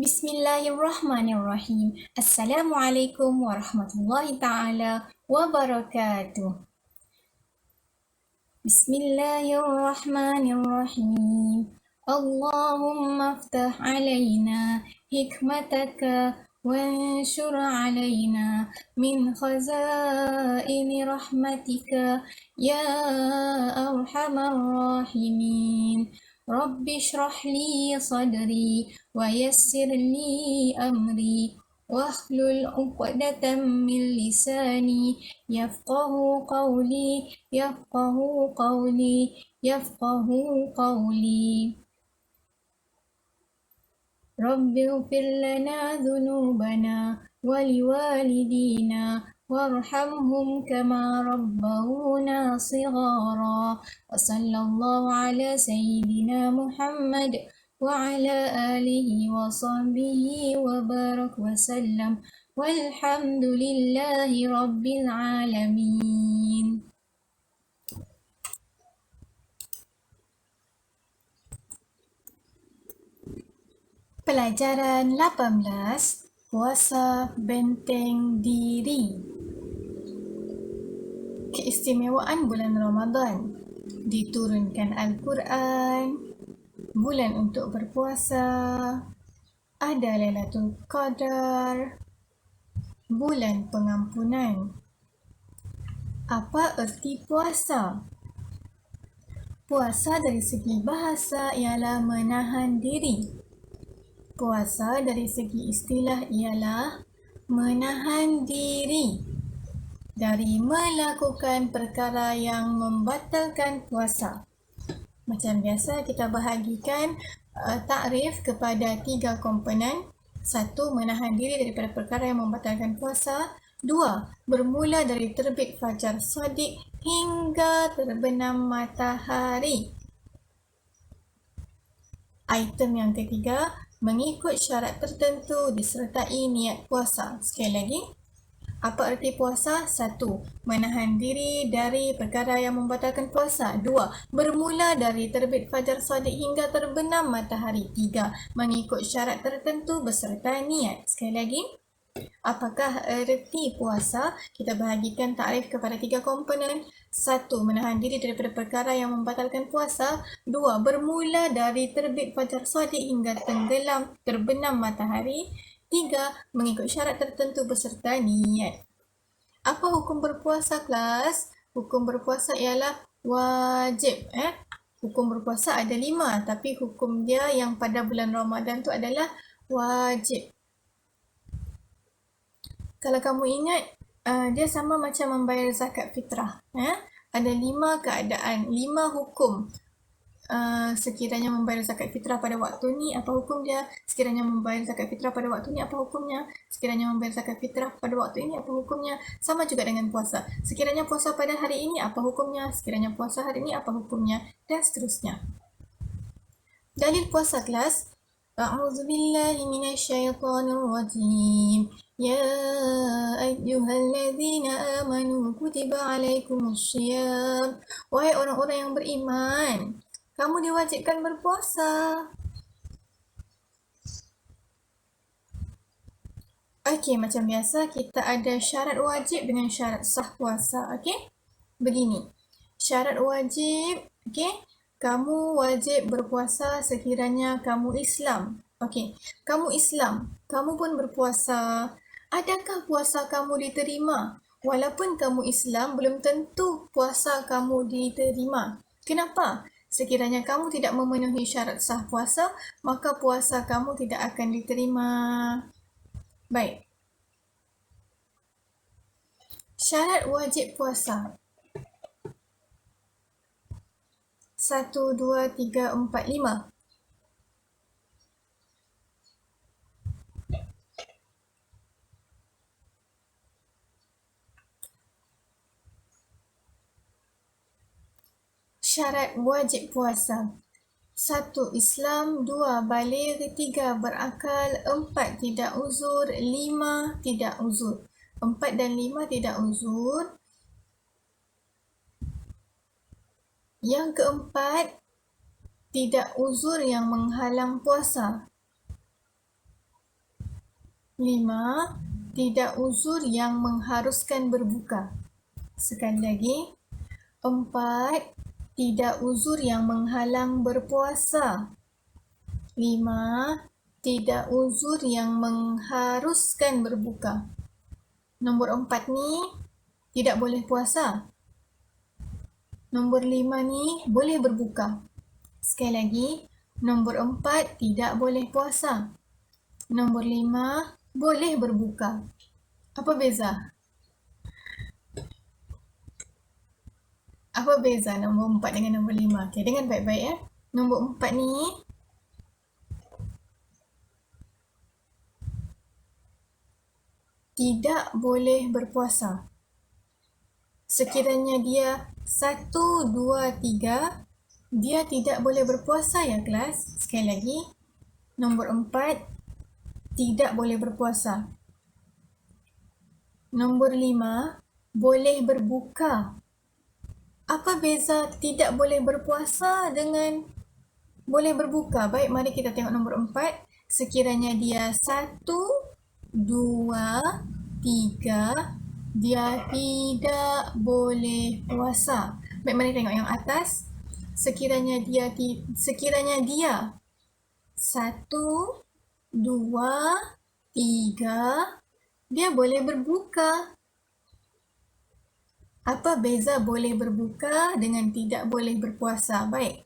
Bismillahirrahmanirrahim. Assalamualaikum warahmatullahi taala wabarakatuh. Bismillahirrahmanirrahim. Allahumma aftah alaina hikmataka wanshur alaina min khazaini rahmatika ya arhamar rahimin. Rabbi shrah li sadri wa yassir li amri واحلل عقدة من لساني يفقه قولي يفقه قولي يفقه قولي رب اغفر لنا ذنوبنا ولوالدينا وارحمهم كما ربونا صغارا وصلى الله على سيدنا محمد وعلى آله وصحبه وبارك وسلم والحمد لله رب العالمين. Pelajaran 18, Puasa Benteng Diri. Keistimewaan bulan Ramadan. Diturunkan Al-Quran, bulan untuk berpuasa, ada Lailatul Qadar, bulan pengampunan. Apa erti puasa? Puasa dari segi bahasa ialah menahan diri. Puasa dari segi istilah ialah menahan diri dari melakukan perkara yang membatalkan puasa. Macam biasa kita bahagikan takrif kepada 3 komponen. 1. Menahan diri daripada perkara yang membatalkan puasa. 2. Bermula dari terbit fajar shadiq hingga terbenam matahari. Item yang ketiga, mengikut syarat tertentu disertai niat puasa. Sekali lagi, apa erti puasa? 1. Menahan diri dari perkara yang membatalkan puasa. 2. Bermula dari terbit fajar shadiq hingga terbenam matahari. 3. Mengikut syarat tertentu beserta niat. Sekali lagi, apakah erti puasa? Kita bahagikan takrif kepada 3 komponen. 1. Menahan diri daripada perkara yang membatalkan puasa. 2. Bermula dari terbit fajar shadiq hingga terbenam matahari. 3. Mengikut syarat tertentu beserta niat. Apa hukum berpuasa, kelas? Hukum berpuasa ialah wajib. Hukum berpuasa ada 5, tapi hukum dia yang pada bulan Ramadan tu adalah wajib. Kalau kamu ingat, dia sama macam membayar zakat fitrah. Ada 5 keadaan, 5 hukum. Sekiranya membayar zakat fitrah pada waktu ni, apa hukum dia? Sekiranya membayar zakat fitrah pada waktu ni, apa hukumnya? Sekiranya membayar zakat fitrah pada waktu ini, apa hukumnya? Sama juga dengan puasa. Sekiranya puasa pada hari ini, apa hukumnya? Sekiranya puasa hari ini, apa hukumnya? Dan seterusnya. Dalil puasa, kelas. A'udzu billahi minasyaitonir rajim. Ya ayyuhalladzina amanu kutiba alaikumussyiyam. Wahai orang-orang yang beriman, kamu diwajibkan berpuasa. Okey, macam biasa kita ada syarat wajib dengan syarat sah puasa. Okey? Begini. Syarat wajib, okey? Kamu wajib berpuasa sekiranya kamu Islam. Okey, kamu Islam, kamu pun berpuasa. Adakah puasa kamu diterima? Walaupun kamu Islam, belum tentu puasa kamu diterima. Kenapa? Sekiranya kamu tidak memenuhi syarat sah puasa, maka puasa kamu tidak akan diterima. Baik. Syarat wajib puasa. 1, 2, 3, 4, 5. Syarat wajib puasa. 1. Islam. 2. Baligh. 3. Berakal. 4. Tidak uzur. 5. Tidak uzur. 4 dan 5 tidak uzur. Yang keempat, tidak uzur yang menghalang puasa. 5. Tidak uzur yang mengharuskan berbuka. Sekali lagi. 4. Tidak uzur yang menghalang berpuasa. 5. Tidak uzur yang mengharuskan berbuka. Nombor 4 ni tidak boleh puasa. Nombor 5 ni boleh berbuka. Sekali lagi, nombor 4 tidak boleh puasa. Nombor 5 boleh berbuka. Apa beza? Apa beza nombor 4 dengan nombor 5? Okay, dengar baik-baik ya. Nombor 4 ni tidak boleh berpuasa. Sekiranya dia 1, 2, 3, dia tidak boleh berpuasa ya kelas. Sekali lagi, nombor 4 tidak boleh berpuasa. Nombor 5 boleh berbuka. Apa beza tidak boleh berpuasa dengan boleh berbuka? Baik, mari kita tengok nombor 4. Sekiranya dia 1, 2, 3, dia tidak boleh puasa. Baik, mari tengok yang atas. Sekiranya dia 1, 2, 3, dia boleh berbuka. Apa beza boleh berbuka dengan tidak boleh berpuasa? Baik.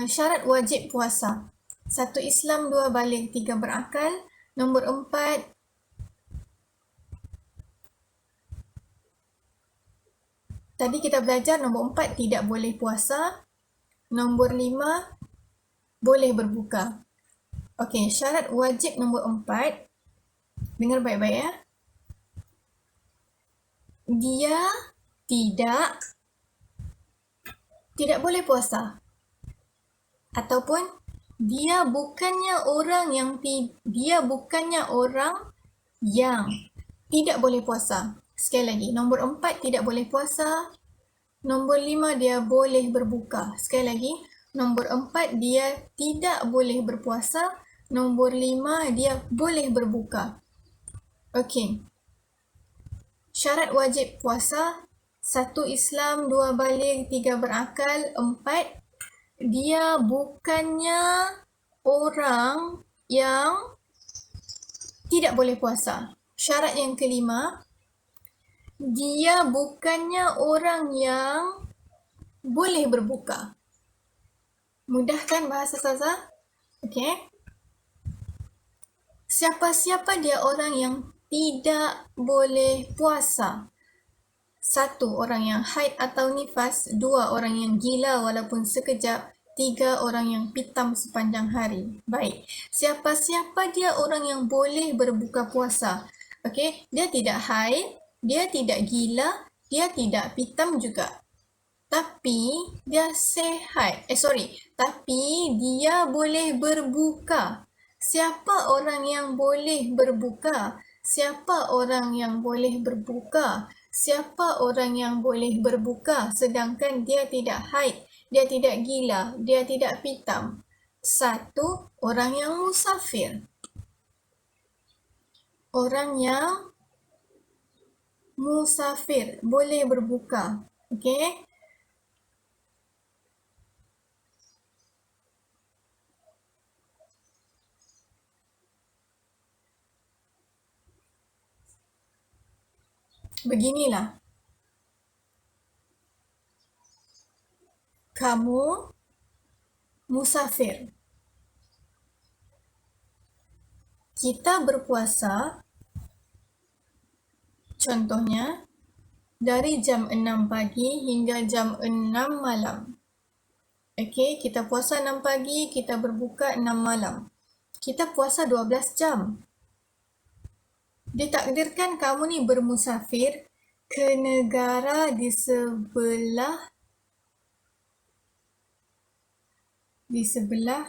Syarat wajib puasa. 1 Islam, 2 baligh, 3 berakal. Nombor 4, tadi kita belajar nombor 4 tidak boleh puasa. Nombor 5 boleh berbuka. Okey, syarat wajib nombor 4. Dengar baik-baik ya. Dia tidak boleh puasa. Ataupun dia bukannya orang yang tidak boleh puasa. Sekali lagi, nombor 4 tidak boleh puasa. Nombor 5 dia boleh berbuka. Sekali lagi, nombor 4 dia tidak boleh berpuasa. Nombor 5 dia boleh berbuka. Okey. Syarat wajib puasa. 1 Islam, 2 baligh, 3 berakal. 4, dia bukannya orang yang tidak boleh puasa. Syarat yang kelima, dia bukannya orang yang boleh berbuka. Mudah kan bahasa Ustazah? Okey. Siapa-siapa dia orang yang tidak boleh puasa? 1, orang yang haid atau nifas. 2, orang yang gila walaupun sekejap. 3, orang yang pitam sepanjang hari. Baik. Siapa-siapa dia orang yang boleh berbuka puasa? Okey, dia tidak haid, dia tidak gila, dia tidak pitam juga. Tapi dia sehat. Tapi dia boleh berbuka. Siapa orang yang boleh berbuka? Siapa orang yang boleh berbuka? Siapa orang yang boleh berbuka sedangkan dia tidak haid, dia tidak gila, dia tidak pitam? 1, orang yang musafir. Orang yang musafir boleh berbuka. Okey? Beginilah. Kamu musafir. Kita berpuasa, contohnya, dari jam 6 pagi hingga jam 6 malam. Okey, kita puasa 6 pagi, kita berbuka 6 malam. Kita puasa 12 jam. Ditakdirkan kamu ni bermusafir ke negara di sebelah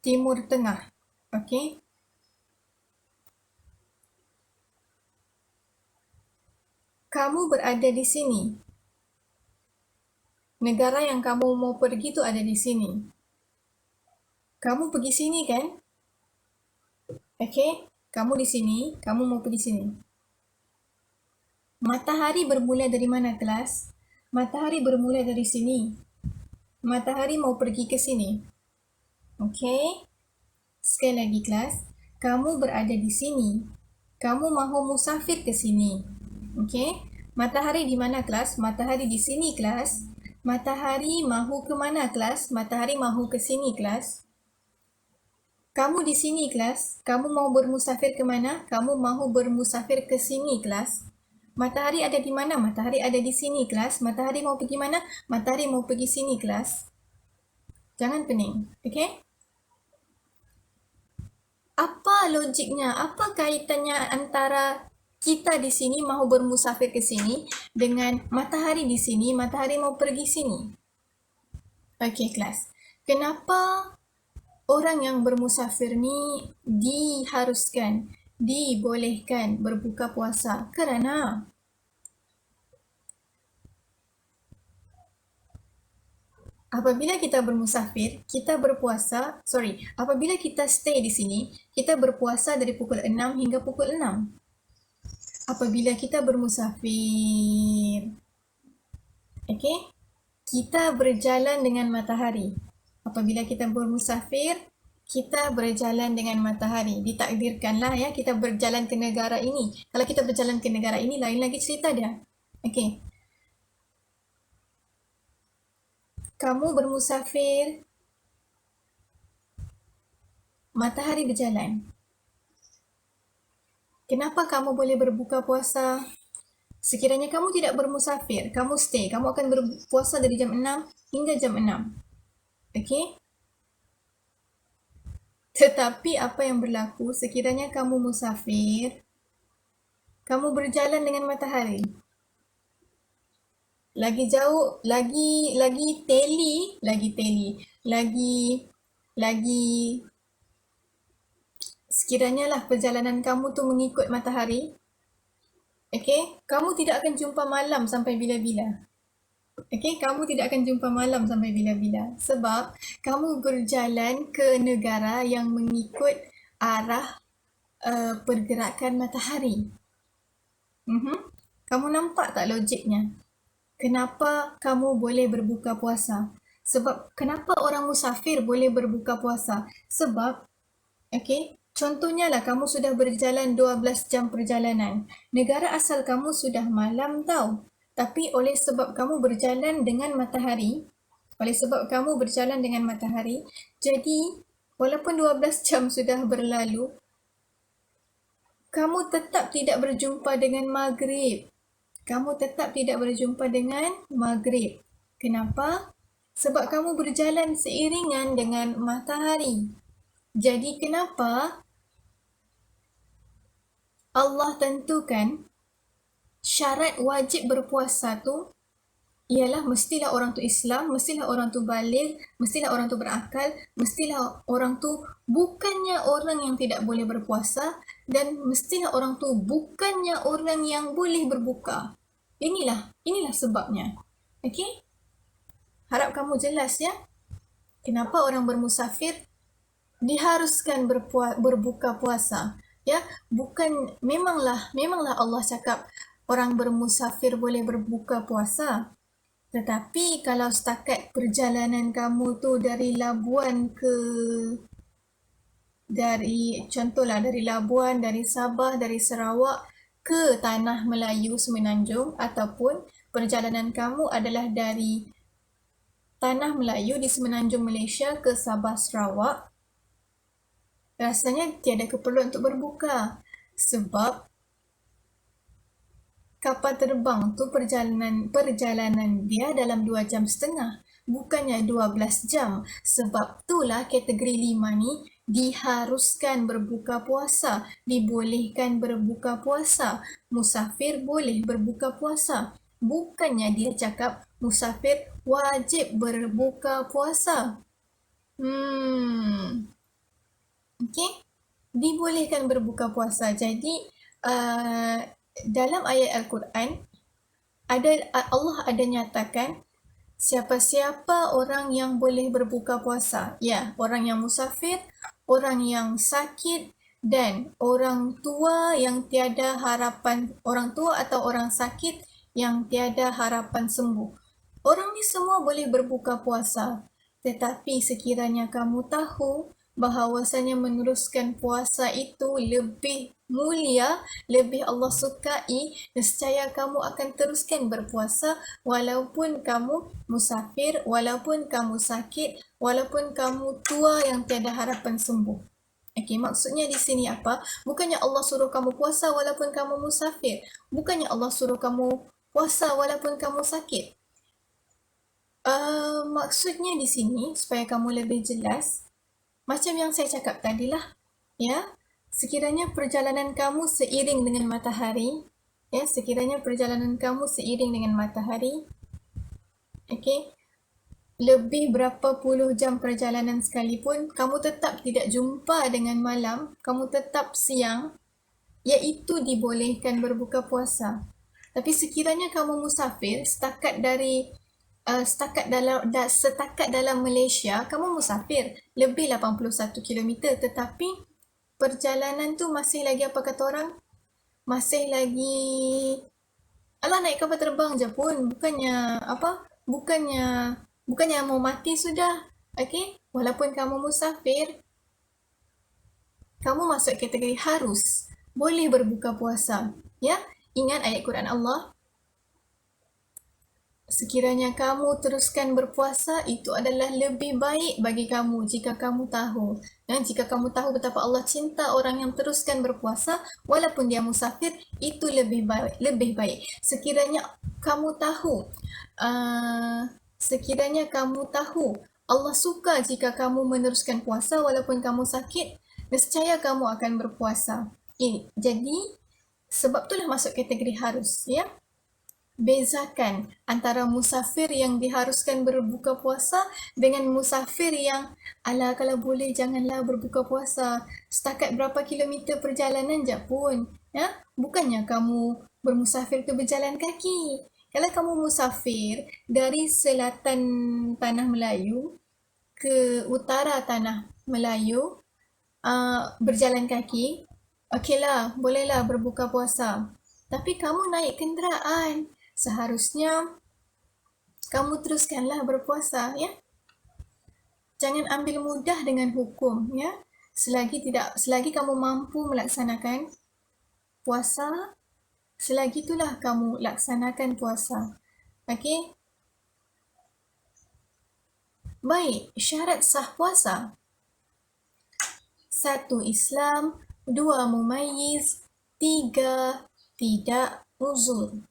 Timur Tengah. Okey. Kamu berada di sini. Negara yang kamu mau pergi tu ada di sini. Kamu pergi sini kan? Okey, kamu di sini, kamu mau pergi sini. Matahari bermula dari mana, kelas? Matahari bermula dari sini. Matahari mau pergi ke sini. Okey? Sekali lagi, kelas. Kamu berada di sini. Kamu mahu musafir ke sini. Okey? Matahari di mana, kelas? Matahari di sini, kelas. Matahari mahu ke mana, kelas? Matahari mahu ke sini, kelas. Kamu di sini, kelas. Kamu mau bermusafir ke mana? Kamu mahu bermusafir ke sini, kelas. Matahari ada di mana? Matahari ada di sini, kelas. Matahari mau pergi mana? Matahari mau pergi sini, kelas. Jangan pening, okey? Apa logiknya? Apa kaitannya antara kita di sini mahu bermusafir ke sini dengan matahari di sini, matahari mau pergi sini? Okey, kelas. Kenapa orang yang bermusafir ni diharuskan, dibolehkan berbuka puasa? Kerana apabila kita bermusafir, kita berpuasa, apabila kita stay di sini, kita berpuasa dari pukul 6 hingga pukul 6. Apabila kita bermusafir, okey, kita berjalan dengan matahari. Apabila kita bermusafir, kita berjalan dengan matahari. Ditakdirkanlah ya kita berjalan ke negara ini. Kalau kita berjalan ke negara ini, lain lagi cerita dia. Okey. Kamu bermusafir, matahari berjalan. Kenapa kamu boleh berbuka puasa? Sekiranya kamu tidak bermusafir, kamu stay, kamu akan berpuasa dari jam 6 hingga jam 6. Okey? Tetapi apa yang berlaku sekiranya kamu musafir, kamu berjalan dengan matahari. Lagi jauh, lagi teli, lagi sekiranya lah perjalanan kamu tu mengikut matahari, okey, kamu tidak akan jumpa malam sampai bila-bila. Okey, kamu tidak akan jumpa malam sampai bila-bila sebab kamu berjalan ke negara yang mengikut arah pergerakan matahari. Kamu nampak tak logiknya? Kenapa kamu boleh berbuka puasa? Sebab kenapa orang musafir boleh berbuka puasa? Sebab, okey, contohnya lah kamu sudah berjalan 12 jam perjalanan. Negara asal kamu sudah malam tau. Tapi oleh sebab kamu berjalan dengan matahari, jadi walaupun 12 jam sudah berlalu, kamu tetap tidak berjumpa dengan maghrib. Kenapa? Sebab kamu berjalan seiringan dengan matahari. Jadi kenapa Allah tentukan syarat wajib berpuasa tu ialah mestilah orang tu Islam, mestilah orang tu baligh, mestilah orang tu berakal, mestilah orang tu bukannya orang yang tidak boleh berpuasa dan mestilah orang tu bukannya orang yang boleh berbuka. Inilah sebabnya. Okey? Harap kamu jelas ya. Kenapa orang bermusafir diharuskan berbuka puasa? Ya, bukan memanglah Allah cakap orang bermusafir boleh berbuka puasa. Tetapi kalau setakat perjalanan kamu tu dari Labuan contohlah dari Labuan, dari Sabah, dari Sarawak ke Tanah Melayu Semenanjung ataupun perjalanan kamu adalah dari Tanah Melayu di Semenanjung Malaysia ke Sabah Sarawak, rasanya tiada keperluan untuk berbuka sebab kapal terbang tu perjalanan dia dalam 2 jam setengah, bukannya 12 jam. Sebab itulah kategori 5 ni diharuskan berbuka puasa, dibolehkan berbuka puasa. Musafir boleh berbuka puasa. Bukannya dia cakap musafir wajib berbuka puasa. Okey? Dibolehkan berbuka puasa. Jadi, dalam ayat Al-Quran, Allah ada nyatakan Siapa-siapa orang yang boleh berbuka puasa? Ya, orang yang musafir, orang yang sakit dan orang tua yang tiada harapan, orang tua atau orang sakit yang tiada harapan sembuh. Orang ni semua boleh berbuka puasa. Tetapi sekiranya kamu tahu bahawasanya meneruskan puasa itu lebih mulia, lebih Allah sukai, nescaya kamu akan teruskan berpuasa walaupun kamu musafir, walaupun kamu sakit, walaupun kamu tua yang tiada harapan sembuh. Okey, maksudnya di sini apa? Bukannya Allah suruh kamu puasa walaupun kamu musafir. Bukannya Allah suruh kamu puasa walaupun kamu sakit. Maksudnya di sini, supaya kamu lebih jelas, macam yang saya cakap tadilah, ya, sekiranya perjalanan kamu seiring dengan matahari, ya, sekiranya perjalanan kamu seiring dengan matahari, okey, lebih berapa puluh jam perjalanan sekalipun, kamu tetap tidak jumpa dengan malam, kamu tetap siang, iaitu dibolehkan berbuka puasa. Tapi sekiranya kamu musafir, setakat dalam Malaysia, kamu musafir lebih 81 km, tetapi perjalanan tu masih lagi apa kata orang? Masih lagi alah naik kapal terbang je pun, bukannya apa? Bukannya mau mati sudah. Okey? Walaupun kamu musafir, kamu masuk kategori harus boleh berbuka puasa. Ya? Ingat ayat Quran Allah, sekiranya kamu teruskan berpuasa, itu adalah lebih baik bagi kamu jika kamu tahu. Dan jika kamu tahu betapa Allah cinta orang yang teruskan berpuasa, walaupun dia musafir, itu lebih baik. Sekiranya kamu tahu, Allah suka jika kamu meneruskan puasa walaupun kamu sakit, nescaya kamu akan berpuasa. Jadi, sebab itulah masuk kategori harus, ya. Bezakan antara musafir yang diharuskan berbuka puasa dengan musafir yang ala kalau boleh janganlah berbuka puasa. Setakat berapa kilometer perjalanan je pun. Ya? Bukannya kamu bermusafir tu berjalan kaki. Kalau kamu musafir dari selatan tanah Melayu ke utara tanah Melayu, berjalan kaki, okeylah, bolehlah berbuka puasa. Tapi kamu naik kenderaan, seharusnya kamu teruskanlah berpuasa, ya. Jangan ambil mudah dengan hukum, ya. Selagi kamu mampu melaksanakan puasa, selagi itulah kamu laksanakan puasa. Okey? Baik, syarat sah puasa. 1. Islam, 2. Mumayyiz, 3. Tidak uzur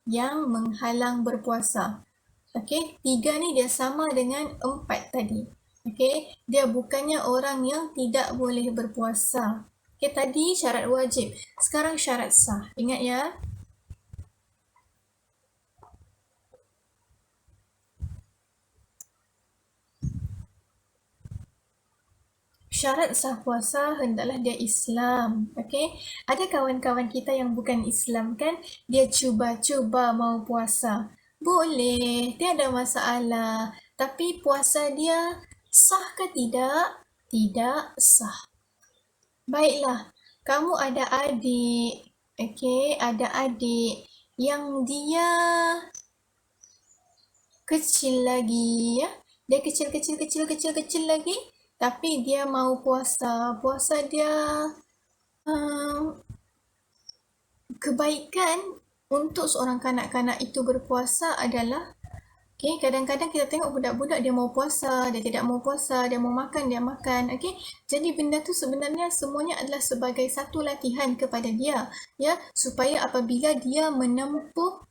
yang menghalang berpuasa. Okey, 3 ni dia sama dengan 4 tadi. Okey, dia bukannya orang yang tidak boleh berpuasa. Okey, tadi syarat wajib, sekarang syarat sah. Ingat ya. Syarat sah puasa hendaklah dia Islam. Okey, ada kawan-kawan kita yang bukan Islam kan, dia cuba-cuba mau puasa. Boleh, tiada masalah. Tapi puasa dia sah ke tidak? Tidak sah. Baiklah, kamu ada adik. Okey, ada adik yang dia kecil lagi, ya. Dia kecil lagi. Tapi dia mau puasa. Puasa dia kebaikan untuk seorang kanak-kanak itu berpuasa adalah, okay, kadang-kadang kita tengok budak-budak dia mau puasa, dia tidak mau puasa, dia mau makan, dia makan. Okay? Jadi benda tu sebenarnya semuanya adalah sebagai satu latihan kepada dia, ya, supaya apabila dia menempuh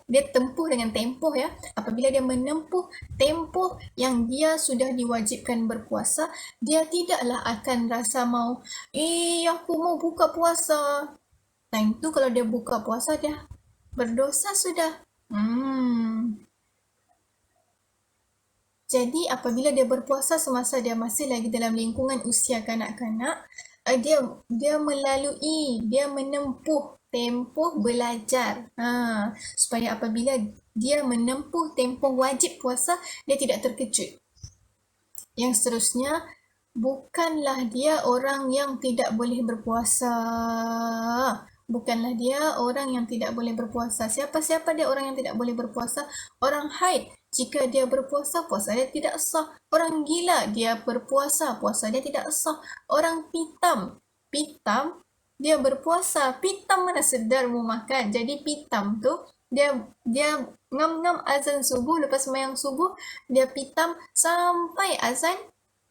dia tempuh dengan tempoh, ya. Apabila dia menempuh tempoh yang dia sudah diwajibkan berpuasa, dia tidaklah akan rasa mau, aku mau buka puasa. Time tu kalau dia buka puasa, dia berdosa sudah. Jadi apabila dia berpuasa semasa dia masih lagi dalam lingkungan usia kanak-kanak, dia menempuh tempoh belajar. Supaya apabila dia menempuh tempoh wajib puasa, dia tidak terkejut. Yang seterusnya, bukanlah dia orang yang tidak boleh berpuasa. Bukanlah dia orang yang tidak boleh berpuasa. Siapa-siapa dia orang yang tidak boleh berpuasa? Orang haid. Jika dia berpuasa, puasa dia tidak sah. Orang gila, dia berpuasa, puasa dia tidak sah. Orang pitam, dia berpuasa. Pitam mana sedar mau makan. Jadi pitam tu, dia ngam-ngam azan subuh, lepas sembahyang subuh, dia pitam sampai azan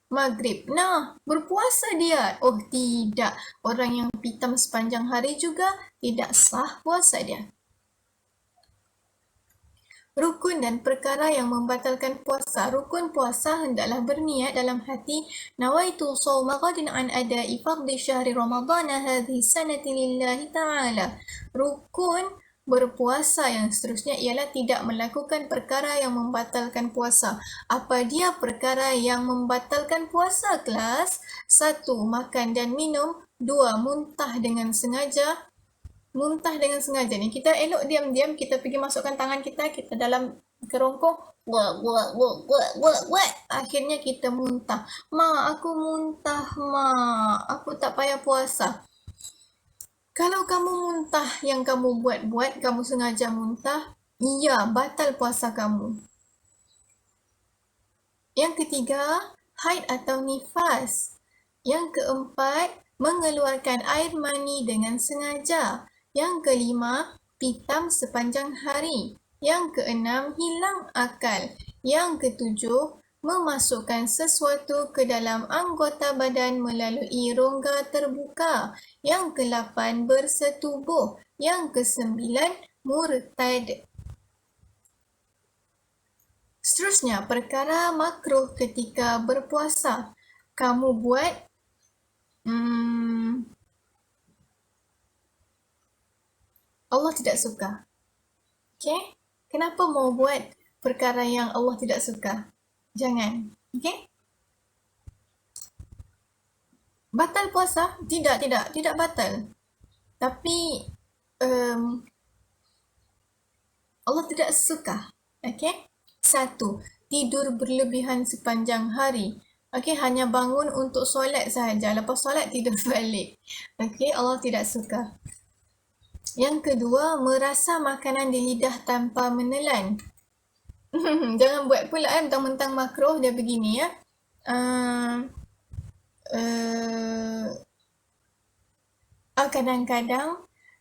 Maghrib. Nah, berpuasa dia. Oh tidak, orang yang pitam sepanjang hari juga tidak sah puasa dia. Rukun dan perkara yang membatalkan puasa. Rukun puasa hendaklah berniat dalam hati. Nawaitu sawma ghadin an ada'i fardhi syahri ramadana hadhihi sanati lillahi ta'ala. Rukun berpuasa yang seterusnya ialah tidak melakukan perkara yang membatalkan puasa. Apa dia perkara yang membatalkan puasa, kelas? 1. Makan dan minum. 2. Muntah dengan sengaja. Muntah dengan sengaja ni, kita elok diam-diam, kita pergi masukkan tangan kita dalam kerongkong, buat. Akhirnya kita muntah. Mak, aku muntah, mak. Aku tak payah puasa. Kalau kamu muntah yang kamu buat-buat, kamu sengaja muntah, iya, batal puasa kamu. Yang ketiga, haid atau nifas. Yang keempat, mengeluarkan air mani dengan sengaja. Yang kelima, pitam sepanjang hari. Yang keenam, hilang akal. Yang ketujuh, memasukkan sesuatu ke dalam anggota badan melalui rongga terbuka. Yang ke-8, bersetubuh. Yang ke-9, murtad. Seterusnya, perkara makruh ketika berpuasa. Kamu buat Allah tidak suka. Okay? Kenapa mau buat perkara yang Allah tidak suka? Jangan. Okay? Batal puasa? Tidak batal. Tapi Allah tidak suka. Okay? 1. Tidur berlebihan sepanjang hari. Okay, hanya bangun untuk solat sahaja. Lepas solat tidur balik. Okay, Allah tidak suka. Yang kedua, merasa makanan di lidah tanpa menelan. Jangan buat pula mentang-mentang makruh dia begini ya.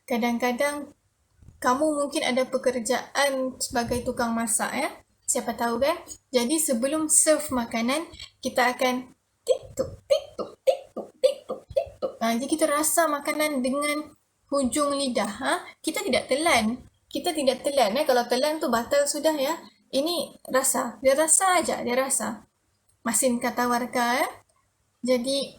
Kadang-kadang kamu mungkin ada pekerjaan sebagai tukang masak ya. Siapa tahu kan? Jadi sebelum serve makanan, kita akan tik-tuk, tik-tuk, tik-tuk, tik-tuk, tik-tuk. Jadi kita rasa makanan dengan hujung lidah. Kita tidak telan. Kalau telan tu batal sudah ya. Ini rasa. Dia rasa aja, dia rasa. Masin kata warga ya. Jadi,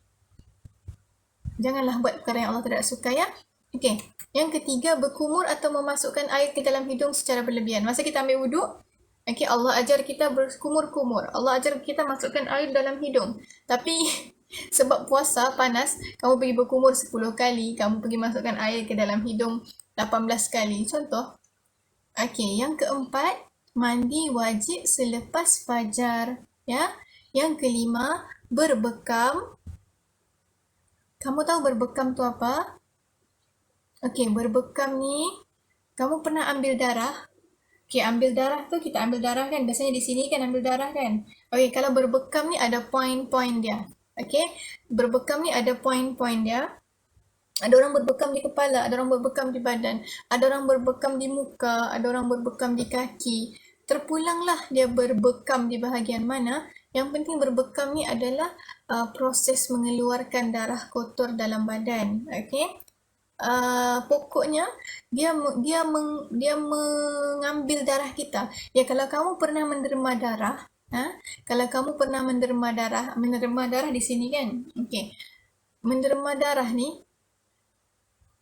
janganlah buat perkara yang Allah tidak suka ya. Okey. Yang ketiga, berkumur atau memasukkan air ke dalam hidung secara berlebihan. Masa kita ambil wuduk, okay, Allah ajar kita berkumur-kumur. Allah ajar kita masukkan air dalam hidung. Tapi sebab puasa panas, kamu pergi berkumur 10 kali, kamu pergi masukkan air ke dalam hidung 18 kali. Contoh. Okay, yang keempat, mandi wajib selepas fajar. Ya. Yang kelima, berbekam. Kamu tahu berbekam tu apa? Okay, berbekam ni, kamu pernah ambil darah? Okay, ambil darah tu kita ambil darah kan. Biasanya di sini kan ambil darah kan. Okay, kalau berbekam ni ada poin-poin dia. Okay, berbekam ni ada poin-poin dia. Ada orang berbekam di kepala, ada orang berbekam di badan, ada orang berbekam di muka, ada orang berbekam di kaki. Terpulanglah dia berbekam di bahagian mana. Yang penting berbekam ni adalah proses mengeluarkan darah kotor dalam badan. Okay. Pokoknya dia mengambil darah kita. Ya, kalau kamu pernah menderma darah, kalau kamu pernah menderma darah di sini kan. Okey. Menderma darah ni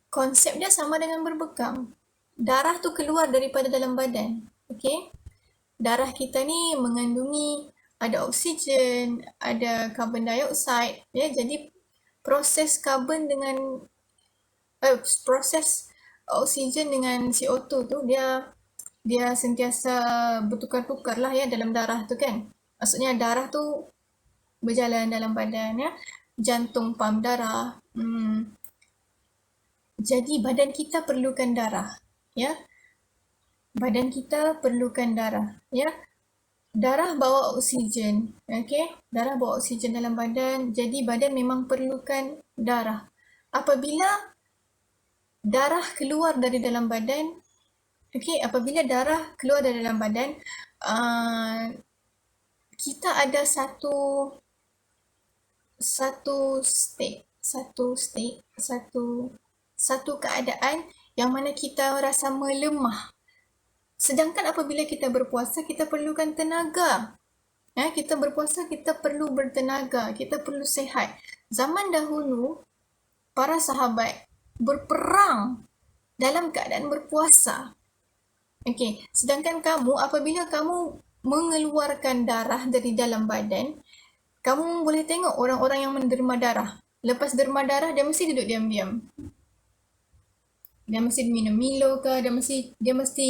konsep dia sama dengan berbekam. Darah tu keluar daripada dalam badan. Okey. Darah kita ni mengandungi ada oksigen, ada karbon dioksida, ya. Jadi proses karbon dengan proses oksigen dengan CO2 tu dia sentiasa bertukar-tukar lah ya dalam darah tu kan. Maksudnya darah tu berjalan dalam badan ya. Jantung pam darah. Jadi badan kita perlukan darah ya. Badan kita perlukan darah ya. Darah bawa oksigen, okey? Darah bawa oksigen dalam badan, jadi badan memang perlukan darah. Apabila darah keluar dari dalam badan, okey, apabila darah keluar dari dalam badan, kita ada satu keadaan yang mana kita rasa melemah. Sedangkan apabila kita berpuasa, kita perlukan tenaga. Kita berpuasa, kita perlu bertenaga, kita perlu sihat. Zaman dahulu, para sahabat berperang dalam keadaan berpuasa. Okey, sedangkan kamu, apabila kamu mengeluarkan darah dari dalam badan, kamu boleh tengok orang-orang yang menderma darah. Lepas derma darah, dia mesti duduk diam-diam. Dia mesti minum Milo ke, dia mesti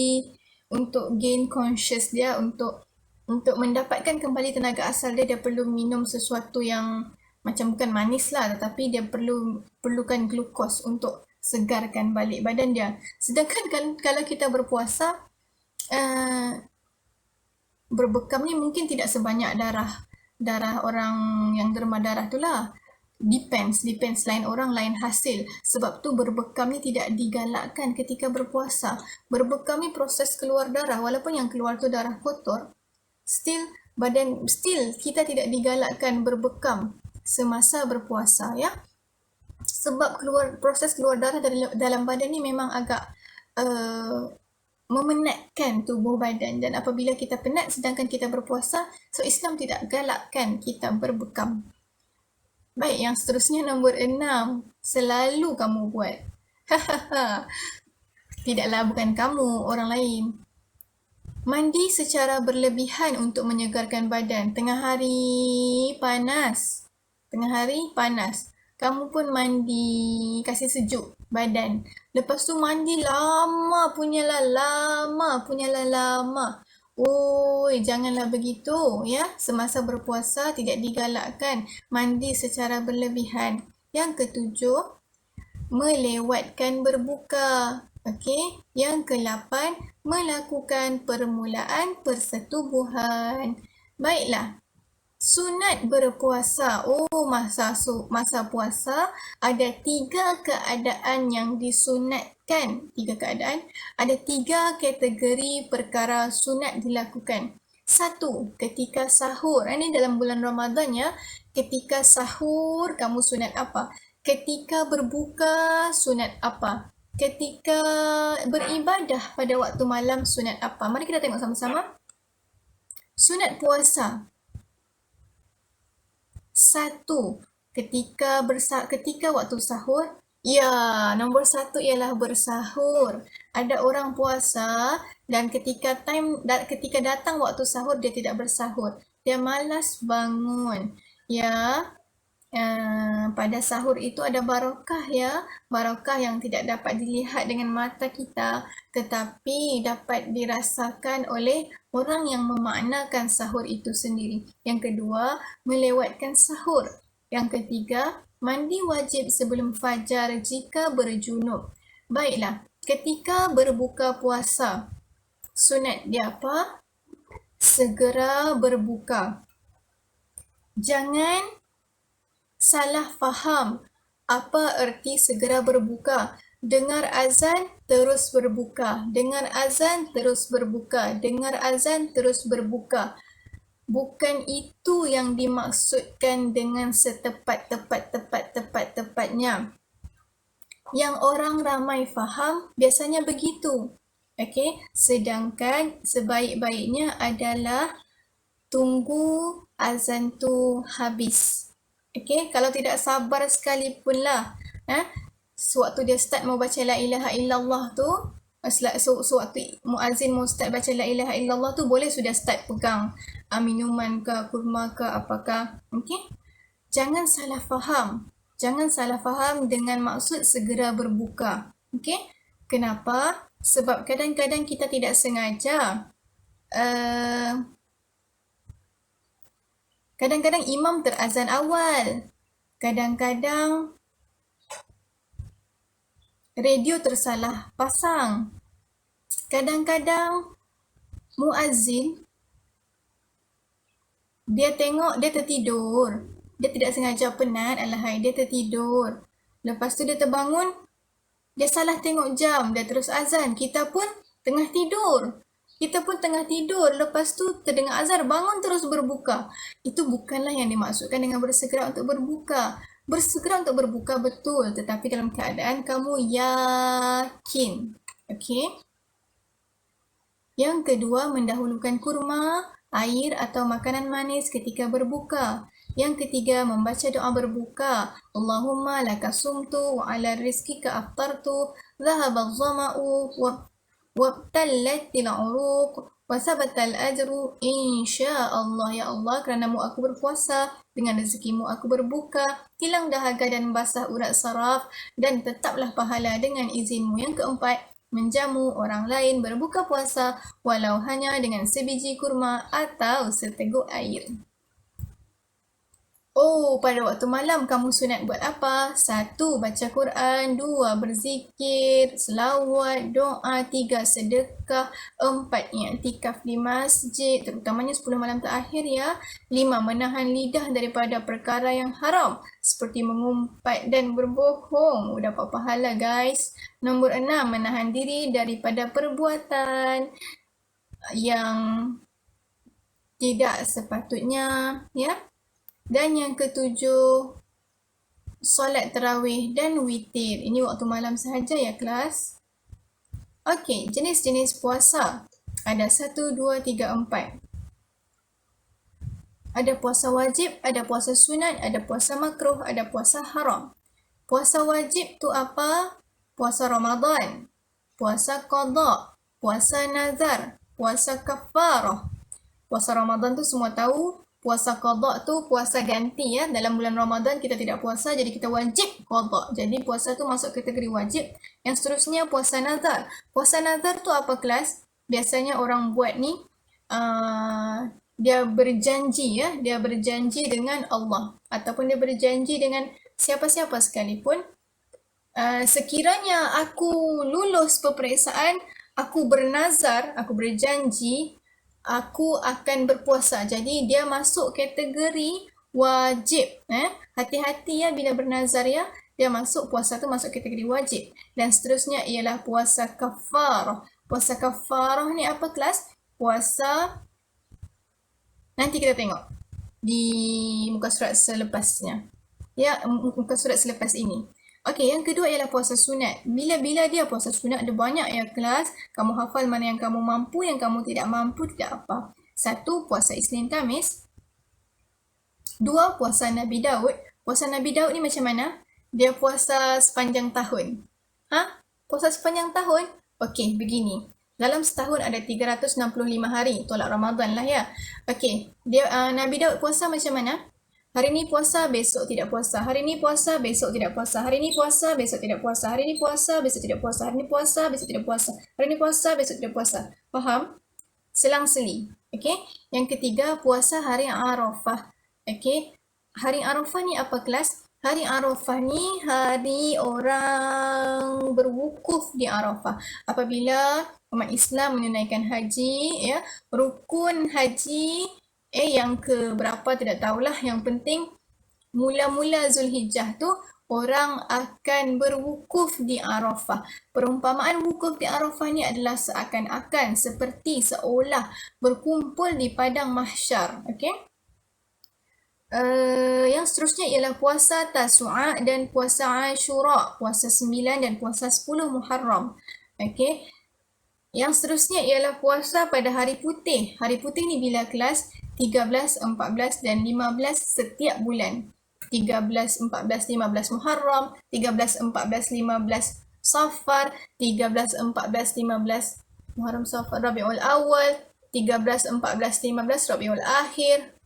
untuk gain conscious dia, untuk mendapatkan kembali tenaga asal dia perlu minum sesuatu yang macam bukan manis lah, tetapi dia perlukan glukos untuk segarkan balik badan dia. Sedangkan kalau kita berpuasa, berbekam ni mungkin tidak sebanyak darah orang yang derma darah tu lah. Depends, lain orang lain hasil. Sebab tu berbekam ni tidak digalakkan ketika berpuasa. Berbekam ni proses keluar darah, walaupun yang keluar tu darah kotor, still kita tidak digalakkan berbekam semasa berpuasa ya. Sebab proses keluar darah dari dalam badan ni memang agak memenatkan tubuh badan, dan apabila kita penat sedangkan kita berpuasa, so Islam tidak galakkan kita berbekam. Baik, yang seterusnya nombor 6. Selalu kamu buat. Tidaklah, bukan kamu, orang lain. Mandi secara berlebihan untuk menyegarkan badan. Tengah hari panas. Kamu pun mandi, kasih sejuk badan. Lepas tu mandi lama punyalah. Oi, janganlah begitu ya. Semasa berpuasa tidak digalakkan mandi secara berlebihan. Yang ketujuh, melewatkan berbuka. Okey. Yang ke-8, melakukan permulaan persetubuhan. Baiklah. Sunat berpuasa. Masa puasa ada 3 keadaan yang disunatkan. 3 keadaan. Ada 3 kategori perkara sunat dilakukan. 1, ketika sahur. Ini dalam bulan Ramadan ya. Ketika sahur, kamu sunat apa? Ketika berbuka, sunat apa? Ketika beribadah pada waktu malam, sunat apa? Mari kita tengok sama-sama. Sunat puasa. 1, ketika waktu sahur. Ya, nombor 1 ialah bersahur. Ada orang puasa dan ketika datang waktu sahur dia tidak bersahur. Dia malas bangun. Ya, pada sahur itu ada barakah ya. Barakah yang tidak dapat dilihat dengan mata kita, tetapi dapat dirasakan oleh orang yang memaknakan sahur itu sendiri. Yang kedua, melewatkan sahur. Yang ketiga, mandi wajib sebelum fajar jika berjunub. Baiklah, ketika berbuka puasa, sunat dia apa? Segera berbuka. Jangan salah faham apa erti segera berbuka. Dengar azan, terus berbuka. Dengar azan, terus berbuka. Dengar azan, terus berbuka. Bukan itu yang dimaksudkan dengan setepat-tepatnya. Yang orang ramai faham, biasanya begitu. Okey, sedangkan sebaik-baiknya adalah tunggu azan tu habis. Okey, kalau tidak sabar sekalipun lah. Sewaktu dia start mau baca la ilaha illallah tu, sewaktu muazzin mau start baca la ilaha illallah tu, boleh sudah start pegang minuman ke, kurma ke, apakah. Okey? Jangan salah faham. Jangan salah faham dengan maksud segera berbuka. Okey? Kenapa? Sebab kadang-kadang kita tidak sengaja. Kadang-kadang imam terazan awal. Kadang-kadang radio tersalah pasang. Kadang-kadang muazzin dia tengok dia tertidur. Dia tidak sengaja penat, alahai dia tertidur. Lepas tu dia terbangun, dia salah tengok jam, dia terus azan. Kita pun tengah tidur. Lepas tu terdengar azan, bangun terus berbuka. Itu bukanlah yang dimaksudkan dengan bersegera untuk berbuka. Bersegera untuk berbuka betul, tetapi dalam keadaan kamu yakin. Okey? Yang kedua, mendahulukan kurma, air atau makanan manis ketika berbuka. Yang ketiga, membaca doa berbuka. Allahumma laka sumtu wa ala rizkika aftartu, dhahaba dhama'u wabtallatil uruq wa sabatal ajru insyaallah. Ya Allah, kerana-Mu aku berpuasa, dengan rezekimu aku berbuka, hilang dahaga dan basah urat saraf, dan tetaplah pahala dengan izin-Mu. Yang keempat, menjamu orang lain berbuka puasa walau hanya dengan sebiji kurma atau seteguk air. Oh, pada waktu malam kamu sunat buat apa? 1. Baca Quran. 2. Berzikir, selawat, doa. 3. Sedekah. 4. I'tikaf di masjid, terutamanya 10 malam terakhir ya. 5. Menahan lidah daripada perkara yang haram seperti mengumpat dan berbohong. Dapat pahala guys. Nombor 6. Menahan diri daripada perbuatan yang tidak sepatutnya ya. Dan yang ketujuh, solat tarawih dan witir. Ini waktu malam sahaja ya kelas. Okey, jenis-jenis puasa. Ada 1, 2, 3, 4. Ada puasa wajib, ada puasa sunat, ada puasa makruh, ada puasa haram. Puasa wajib tu apa? Puasa Ramadan, puasa qada, puasa nazar, puasa kafarah. Puasa Ramadan tu semua tahu. Puasa qada tu puasa ganti ya. Dalam bulan Ramadan kita tidak puasa, jadi kita wajib qada. Jadi puasa tu masuk kategori wajib. Yang seterusnya puasa nazar. Puasa nazar tu apa kelas? Biasanya orang buat ni dia berjanji ya, dia berjanji dengan Allah ataupun dia berjanji dengan siapa-siapa sekalipun. Sekiranya aku lulus peperiksaan, aku bernazar, aku berjanji aku akan berpuasa. Jadi dia masuk kategori wajib. Hati-hati ya bila bernazar ya. Dia masuk, puasa tu masuk kategori wajib. Dan seterusnya ialah puasa kafarah. Puasa kafarah ni apa kelas? Puasa, nanti kita tengok di muka surat selepasnya. Ya, muka surat selepas ini. Okey, yang kedua ialah puasa sunat. Bila-bila dia puasa sunat, ada banyak ya kelas. Kamu hafal mana yang kamu mampu, yang kamu tidak mampu, tidak apa. 1. Puasa Isnin Khamis. 2. Puasa Nabi Daud. Puasa Nabi Daud ni macam mana? Dia puasa sepanjang tahun. Puasa sepanjang tahun? Okey, begini. Dalam setahun ada 365 hari. Tolak Ramadan lah ya. Okey, dia Nabi Daud puasa macam mana? Hari ni puasa, besok tidak puasa. Hari ni puasa, besok tidak puasa. Hari ni puasa, besok tidak puasa. Hari ni puasa, besok tidak puasa. Hari ni puasa, besok tidak puasa. Hari ni puasa, besok tidak puasa. Faham? Selang-seli. Okey. Yang ketiga, puasa hari Arafah. Okey. Hari Arafah ni apa kelas? Hari Arafah ni hari orang berwukuf di Arafah. Apabila umat Islam menunaikan haji, ya, rukun haji yang ke berapa tidak tahulah, yang penting mula-mula Zulhijjah tu orang akan berwukuf di Arafah. Perumpamaan wukuf di Arafah ni adalah seakan-akan seperti seolah berkumpul di padang mahsyar. Okey. Yang seterusnya ialah puasa Tasu'a dan puasa Ashura, puasa 9 dan puasa 10 Muharram. Okey. Yang seterusnya ialah puasa pada hari putih. Hari putih ni bila kelas? 13, 14 dan 15 setiap bulan. 13, 14, 15 Muharram, 13, 14, 15 Safar, 13, 14, 15 Muharram, Safar, Rabiul Awal, 13, 14, 15 Rabiul Akhir,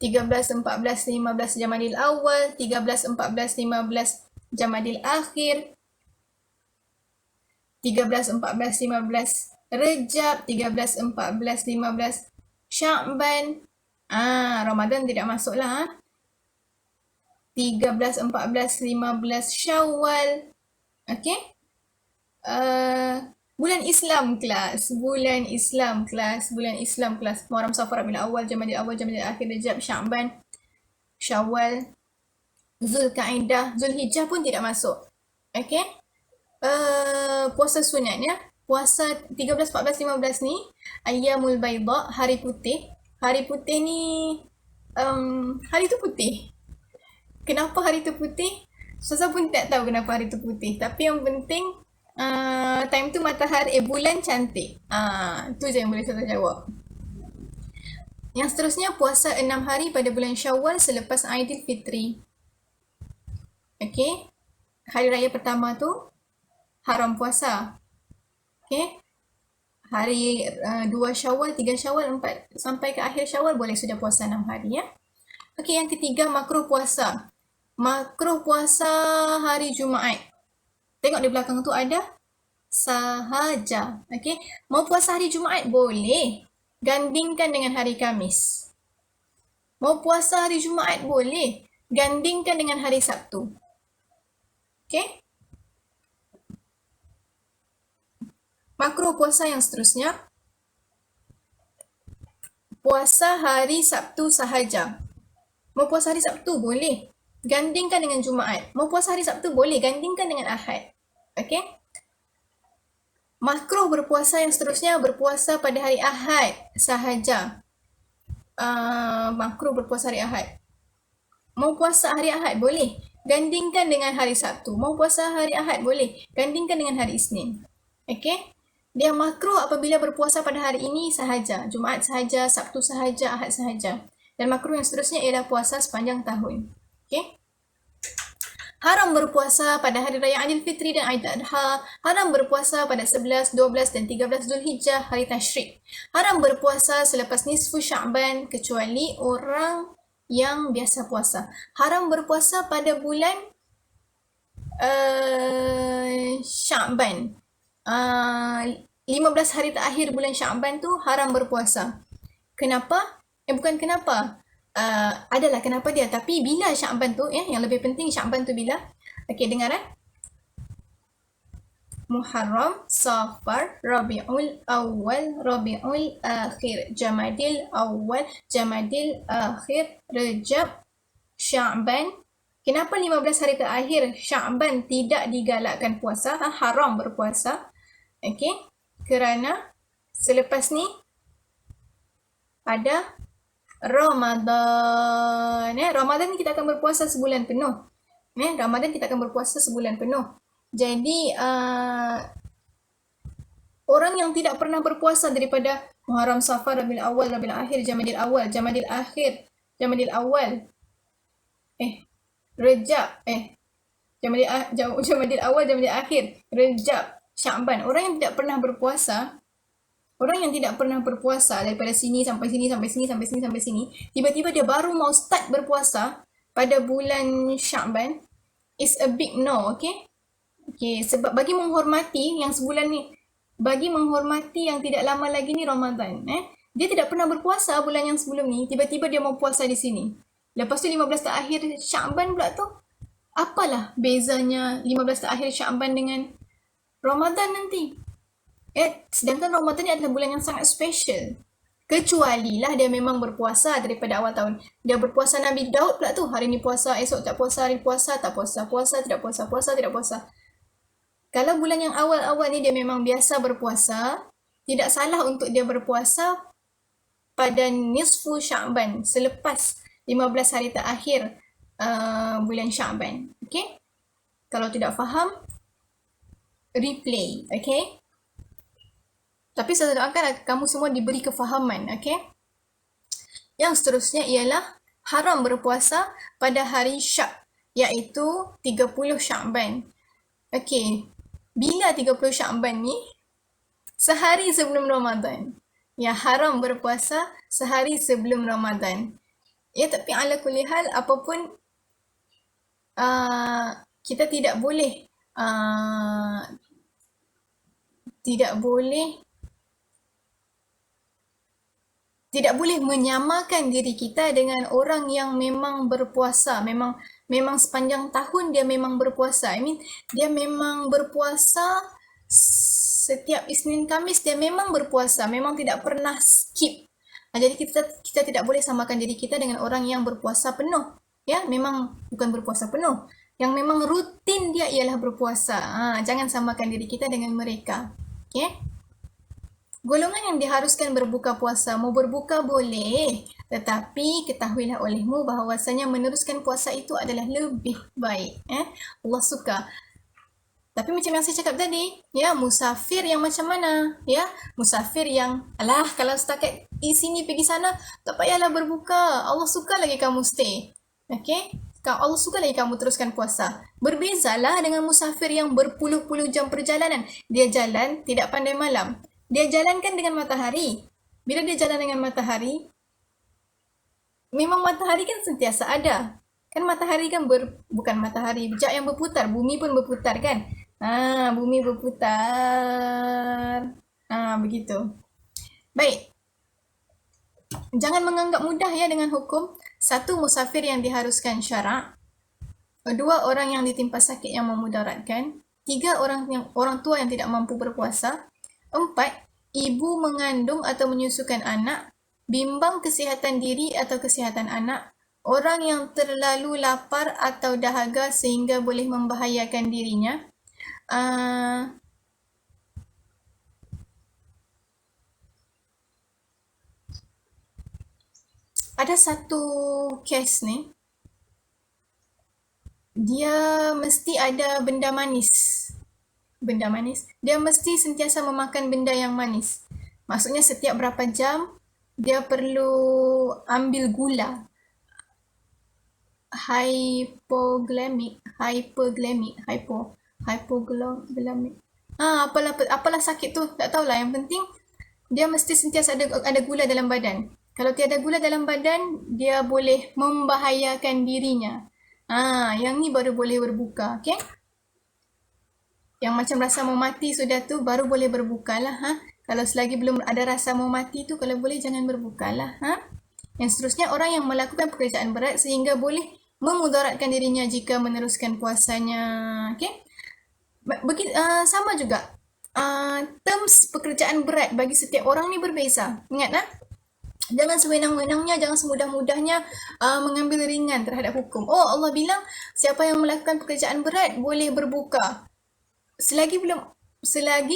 13, 14, 15 Jamadil Awal, 13, 14, 15 Jamadil Akhir, 13, 14, 15 Rejab, 13, 14, 15 Sya'ban. Ramadan tidak masuklah. 13, 14, 15 Syawal. Okey. Bulan Islam kelas. Bulan Islam kelas. Muharram, Safar, Rabiul Awal, Jamadil Awal, Jamadil Akhir, Rejab, Sya'ban, Syawal, Zulkaidah, Zulhijjah pun tidak masuk. Okey. Puasa sunat ya. Puasa 13, 14, 15 ni Ayyamul Baida, hari putih. Hari putih ni hari tu putih. Kenapa hari tu putih? Saya pun tak tahu kenapa hari tu putih. Tapi yang penting time tu matahari bulan cantik. Tu je yang boleh saya jawab. Yang seterusnya puasa 6 hari pada bulan Syawal selepas Aidilfitri. Okey. Hari raya pertama tu haram puasa. Okey. Hari 2 Syawal, 3 Syawal, 4 sampai ke akhir Syawal boleh sudah puasa 6 hari ya. Okey, yang ketiga makruh puasa. Makruh puasa hari Jumaat. Tengok di belakang tu ada sahaja. Okey, mau puasa hari Jumaat boleh. Gandingkan dengan hari Khamis. Mau puasa hari Jumaat boleh. Gandingkan dengan hari Sabtu. Okey. Makruh puasa yang seterusnya. Puasa hari Sabtu sahaja. Mau puasa hari Sabtu boleh. Gandingkan dengan Jumaat. Mau puasa hari Sabtu boleh. Gandingkan dengan Ahad. Okey. Makruh berpuasa yang seterusnya berpuasa pada hari Ahad sahaja. Makruh berpuasa hari Ahad. Mau puasa hari Ahad boleh. Gandingkan dengan hari Sabtu. Mau puasa hari Ahad boleh. Gandingkan dengan hari Isnin. Okey. Dia makruh apabila berpuasa pada hari ini sahaja. Jumaat sahaja, Sabtu sahaja, Ahad sahaja. Dan makruh yang seterusnya ialah puasa sepanjang tahun. Okey. Haram berpuasa pada hari raya Aidilfitri dan Ailadha. Haram berpuasa pada 11, 12 dan 13 Zulhijjah, hari Tashrik. Haram berpuasa selepas nisfu Sya'ban kecuali orang yang biasa puasa. Haram berpuasa pada bulan Sya'ban. 15 hari terakhir bulan Sya'ban tu haram berpuasa. Kenapa? Bukan kenapa. Adalah kenapa dia. Tapi bila Sya'ban tu, yang lebih penting Sya'ban tu bila? Okey, dengar Muharram, Safar, Rabiul Awal, Rabiul Akhir, Jamadil Awal, Jamadil Akhir, Rejab, Sya'ban. Kenapa 15 hari terakhir Sya'ban tidak digalakkan puasa? Haram berpuasa. Okey. Kerana selepas ni ada Ramadan. Ramadan ni kita akan berpuasa sebulan penuh. Ramadan kita akan berpuasa sebulan penuh. Jadi orang yang tidak pernah berpuasa daripada Muharram, Safar, Rabiul Awal, Rabiul Akhir, Jamadil Awal, Jamadil Akhir, Jamadil Awal, Rejab, Jamadil Awal, Jamadil Akhir, Rejab, Sya'ban. Orang yang tidak pernah berpuasa daripada sini sampai sini, sampai sini, sampai sini, sampai sini, tiba-tiba dia baru mau start berpuasa pada bulan Sya'ban, is a big no, okay? Okay, sebab bagi menghormati yang sebulan ni, bagi menghormati yang tidak lama lagi ni Ramadan, dia tidak pernah berpuasa bulan yang sebelum ni, tiba-tiba dia mau puasa di sini. Lepas tu 15 terakhir Sya'ban pula tu, apalah bezanya 15 terakhir Sya'ban dengan Ramadan nanti? Sedangkan Ramadan ni adalah bulan yang sangat special. Kecuali lah dia memang berpuasa daripada awal tahun. Dia berpuasa Nabi Daud pula tu. Hari ni puasa, esok tak puasa, hari puasa, tak puasa, puasa, tidak puasa, puasa, tidak puasa. Kalau bulan yang awal-awal ni dia memang biasa berpuasa, tidak salah untuk dia berpuasa pada nisfu Sya'ban, selepas 15 hari terakhir bulan Sya'ban. Okay? Kalau tidak faham, replay. Okay? Tapi saya doakan kamu semua diberi kefahaman. Okay? Yang seterusnya ialah haram berpuasa pada hari Syak, iaitu 30 Sya'ban. Okay. Bila 30 Sya'ban ni? Sehari sebelum Ramadan. Ya, haram berpuasa sehari sebelum Ramadan. Ya, tapi ala kulli hal, apapun kita tidak boleh tidak boleh menyamakan diri kita dengan orang yang memang berpuasa, memang sepanjang tahun dia memang berpuasa. I mean, dia memang berpuasa setiap Isnin Khamis, dia memang berpuasa, memang tidak pernah skip. Jadi kita tidak boleh samakan diri kita dengan orang yang berpuasa penuh. Ya, memang bukan berpuasa penuh. Yang memang rutin dia ialah berpuasa. Jangan samakan diri kita dengan mereka. Okay? Golongan yang diharuskan berbuka puasa, mau berbuka boleh, tetapi ketahuilah olehmu bahawasanya meneruskan puasa itu adalah lebih baik. Allah suka. Tapi macam yang saya cakap tadi, ya, musafir yang macam mana? Ya, musafir yang, alah, kalau setakat di sini pergi sana, tak payahlah berbuka. Allah suka lagi kamu stay. Okay? Allah suka lagi kamu teruskan puasa. Berbezalah dengan musafir yang berpuluh-puluh jam perjalanan. Dia jalan, tidak pandai malam. Dia jalankan dengan matahari. Bila dia jalan dengan matahari, memang matahari kan sentiasa ada. Kan matahari kan bukan matahari, bijak yang berputar. Bumi pun berputar kan? Bumi berputar. Begitu. Baik. Jangan menganggap mudah ya dengan hukum. 1, musafir yang diharuskan syarak. 2, orang yang ditimpa sakit yang memudaratkan. 3, orang tua yang tidak mampu berpuasa. 4, ibu mengandung atau menyusukan anak, bimbang kesihatan diri atau kesihatan anak, orang yang terlalu lapar atau dahaga sehingga boleh membahayakan dirinya. Ada satu kes ni, dia mesti ada benda manis. Dia mesti sentiasa memakan benda yang manis. Maksudnya setiap berapa jam dia perlu ambil gula. Hypoglycemic. Apalah sakit tu, tak tahulah. Yang penting dia mesti sentiasa ada gula dalam badan. Kalau tiada gula dalam badan, dia boleh membahayakan dirinya. Yang ni baru boleh berbuka, okey? Yang macam rasa mau mati sudah tu baru boleh berbukalah. Kalau selagi belum ada rasa mau mati tu, kalau boleh jangan berbukalah. Yang seterusnya, orang yang melakukan pekerjaan berat sehingga boleh memudaratkan dirinya jika meneruskan puasanya. Okay? Sama juga. Terms pekerjaan berat bagi setiap orang ni berbeza. Ingat jangan sewenang-wenangnya, jangan semudah-mudahnya mengambil ringan terhadap hukum. Oh, Allah bilang siapa yang melakukan pekerjaan berat boleh berbuka. Selagi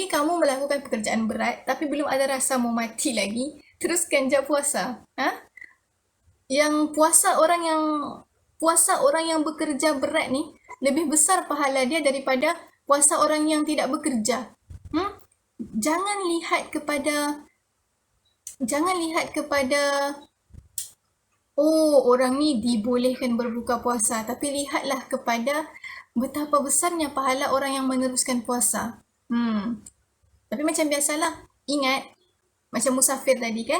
kamu melakukan pekerjaan berat tapi belum ada rasa mau mati lagi, teruskan je puasa. Yang puasa orang yang bekerja berat ni lebih besar pahala dia daripada puasa orang yang tidak bekerja. Jangan lihat kepada orang ni dibolehkan berbuka puasa, tapi lihatlah kepada betapa besarnya pahala orang yang meneruskan puasa. Tapi macam biasalah, ingat macam musafir tadi kan?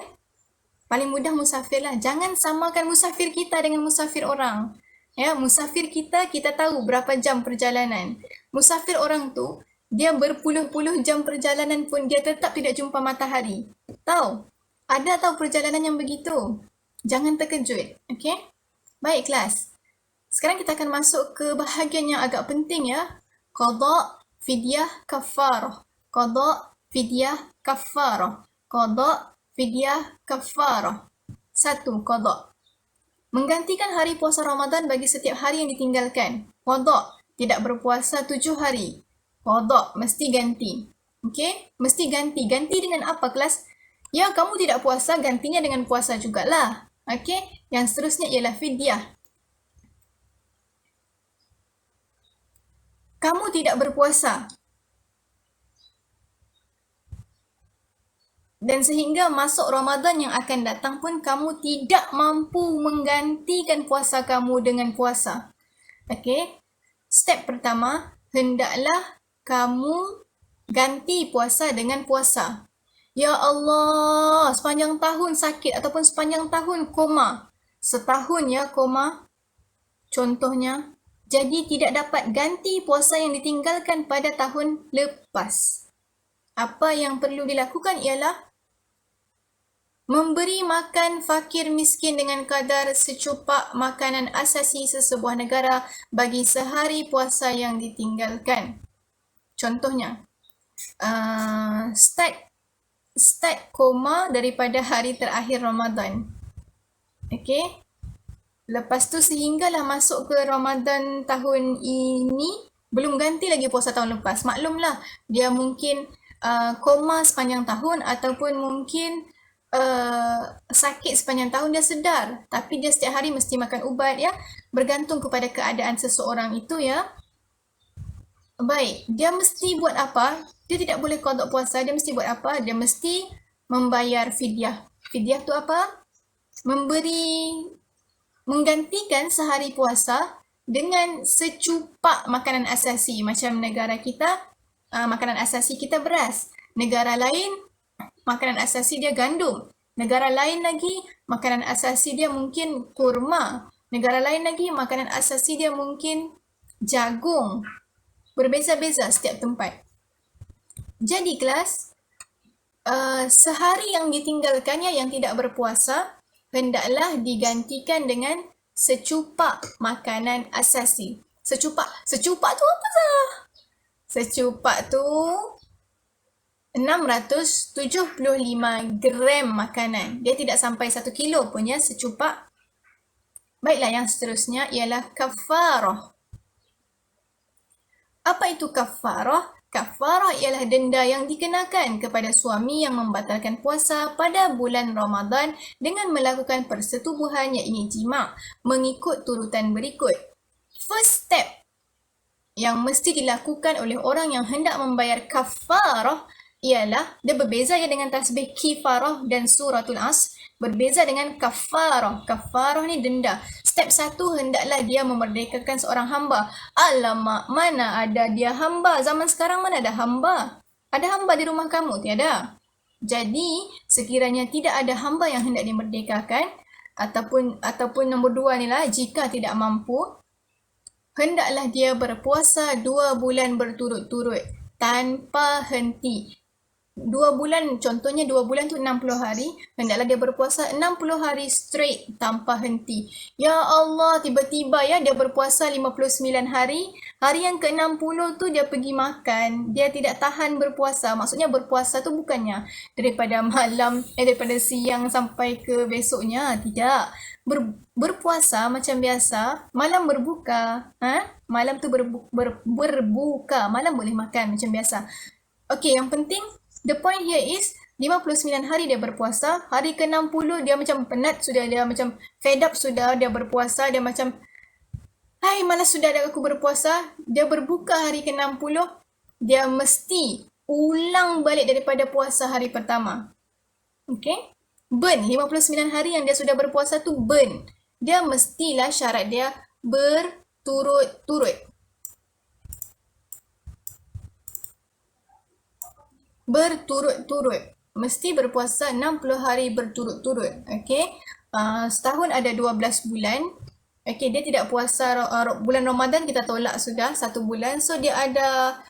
Paling mudah musafir lah. Jangan samakan musafir kita dengan musafir orang. Ya, musafir kita tahu berapa jam perjalanan. Musafir orang tu, dia berpuluh-puluh jam perjalanan pun dia tetap tidak jumpa matahari. Tahu? Ada tahu perjalanan yang begitu. Jangan terkejut. Okay? Baik kelas. Sekarang kita akan masuk ke bahagian yang agak penting ya. Qada, fidyah, kafarah. Qada, fidyah, kafarah. Qada, fidyah, kafarah. 1. Qada. Menggantikan hari puasa Ramadan bagi setiap hari yang ditinggalkan. Qada, tidak berpuasa 7 hari. Qada, mesti ganti. Okay? Mesti ganti. Ganti dengan apa kelas? Ya, kamu tidak puasa, gantinya dengan puasa jugalah. Okay? Yang seterusnya ialah fidyah. Kamu tidak berpuasa. Dan sehingga masuk Ramadan yang akan datang pun kamu tidak mampu menggantikan puasa kamu dengan puasa. Okey? Step pertama, hendaklah kamu ganti puasa dengan puasa. Ya Allah, sepanjang tahun sakit ataupun sepanjang tahun koma. Setahun ya koma. Contohnya, jadi tidak dapat ganti puasa yang ditinggalkan pada tahun lepas. Apa yang perlu dilakukan ialah memberi makan fakir miskin dengan kadar secupak makanan asasi sesebuah negara bagi sehari puasa yang ditinggalkan. Contohnya, start koma daripada hari terakhir Ramadan. Okey. Lepas tu sehinggalah masuk ke Ramadan tahun ini, belum ganti lagi puasa tahun lepas. Maklumlah, dia mungkin koma sepanjang tahun ataupun mungkin sakit sepanjang tahun, dia sedar. Tapi dia setiap hari mesti makan ubat ya. Bergantung kepada keadaan seseorang itu ya. Baik, dia mesti buat apa? Dia tidak boleh qada puasa, dia mesti buat apa? Dia mesti membayar fidyah. Fidyah tu apa? Menggantikan sehari puasa dengan secupak makanan asasi. Macam negara kita, makanan asasi kita beras. Negara lain, makanan asasi dia gandum. Negara lain lagi, makanan asasi dia mungkin kurma. Negara lain lagi, makanan asasi dia mungkin jagung. Berbeza-beza setiap tempat. Jadi kelas, sehari yang ditinggalkannya yang tidak berpuasa, hendaklah digantikan dengan secupak makanan asasi. Secupak tu apa sah? Secupak tu 675 gram makanan. Dia tidak sampai 1 kilo punya secupak. Baiklah, yang seterusnya ialah kafarah. Apa itu kafarah? Kafarah ialah denda yang dikenakan kepada suami yang membatalkan puasa pada bulan Ramadan dengan melakukan persetubuhan iaitu jima' mengikut turutan berikut. First step yang mesti dilakukan oleh orang yang hendak membayar kafarah ialah, dia berbeza ya dengan tasbih kifarah dan suratul Asr, berbeza dengan kafarah. Kafarah ni denda. Step 1, hendaklah dia memerdekakan seorang hamba. Alamak, mana ada dia hamba? Zaman sekarang mana ada hamba? Ada hamba di rumah kamu? Tiada. Jadi, sekiranya tidak ada hamba yang hendak dimerdekakan, ataupun nombor 2 ni lah, jika tidak mampu, hendaklah dia berpuasa 2 bulan berturut-turut tanpa henti. 2 bulan, contohnya 2 bulan tu 60 hari, hendaklah dia berpuasa 60 hari straight tanpa henti. Ya Allah, tiba-tiba ya dia berpuasa 59 hari, hari yang ke-60 tu dia pergi makan, dia tidak tahan berpuasa. Maksudnya berpuasa tu bukannya daripada siang sampai ke besoknya, tidak. Berpuasa macam biasa, malam berbuka. Malam tu berbuka, malam boleh makan macam biasa. Okey, yang penting the point here is 59 hari dia berpuasa, hari ke-60 dia macam penat sudah, dia macam fed up sudah, dia berpuasa, dia macam hai malas sudah aku berpuasa, dia berbuka hari ke-60, dia mesti ulang balik daripada puasa hari pertama. Okay? Burn, 59 hari yang dia sudah berpuasa tu burn. Dia mestilah syarat dia berturut-turut. Berturut-turut. Mesti berpuasa 60 hari berturut-turut. Okay? Setahun ada 12 bulan. Okay, dia tidak puasa bulan Ramadan, kita tolak sudah 1 bulan. So, dia ada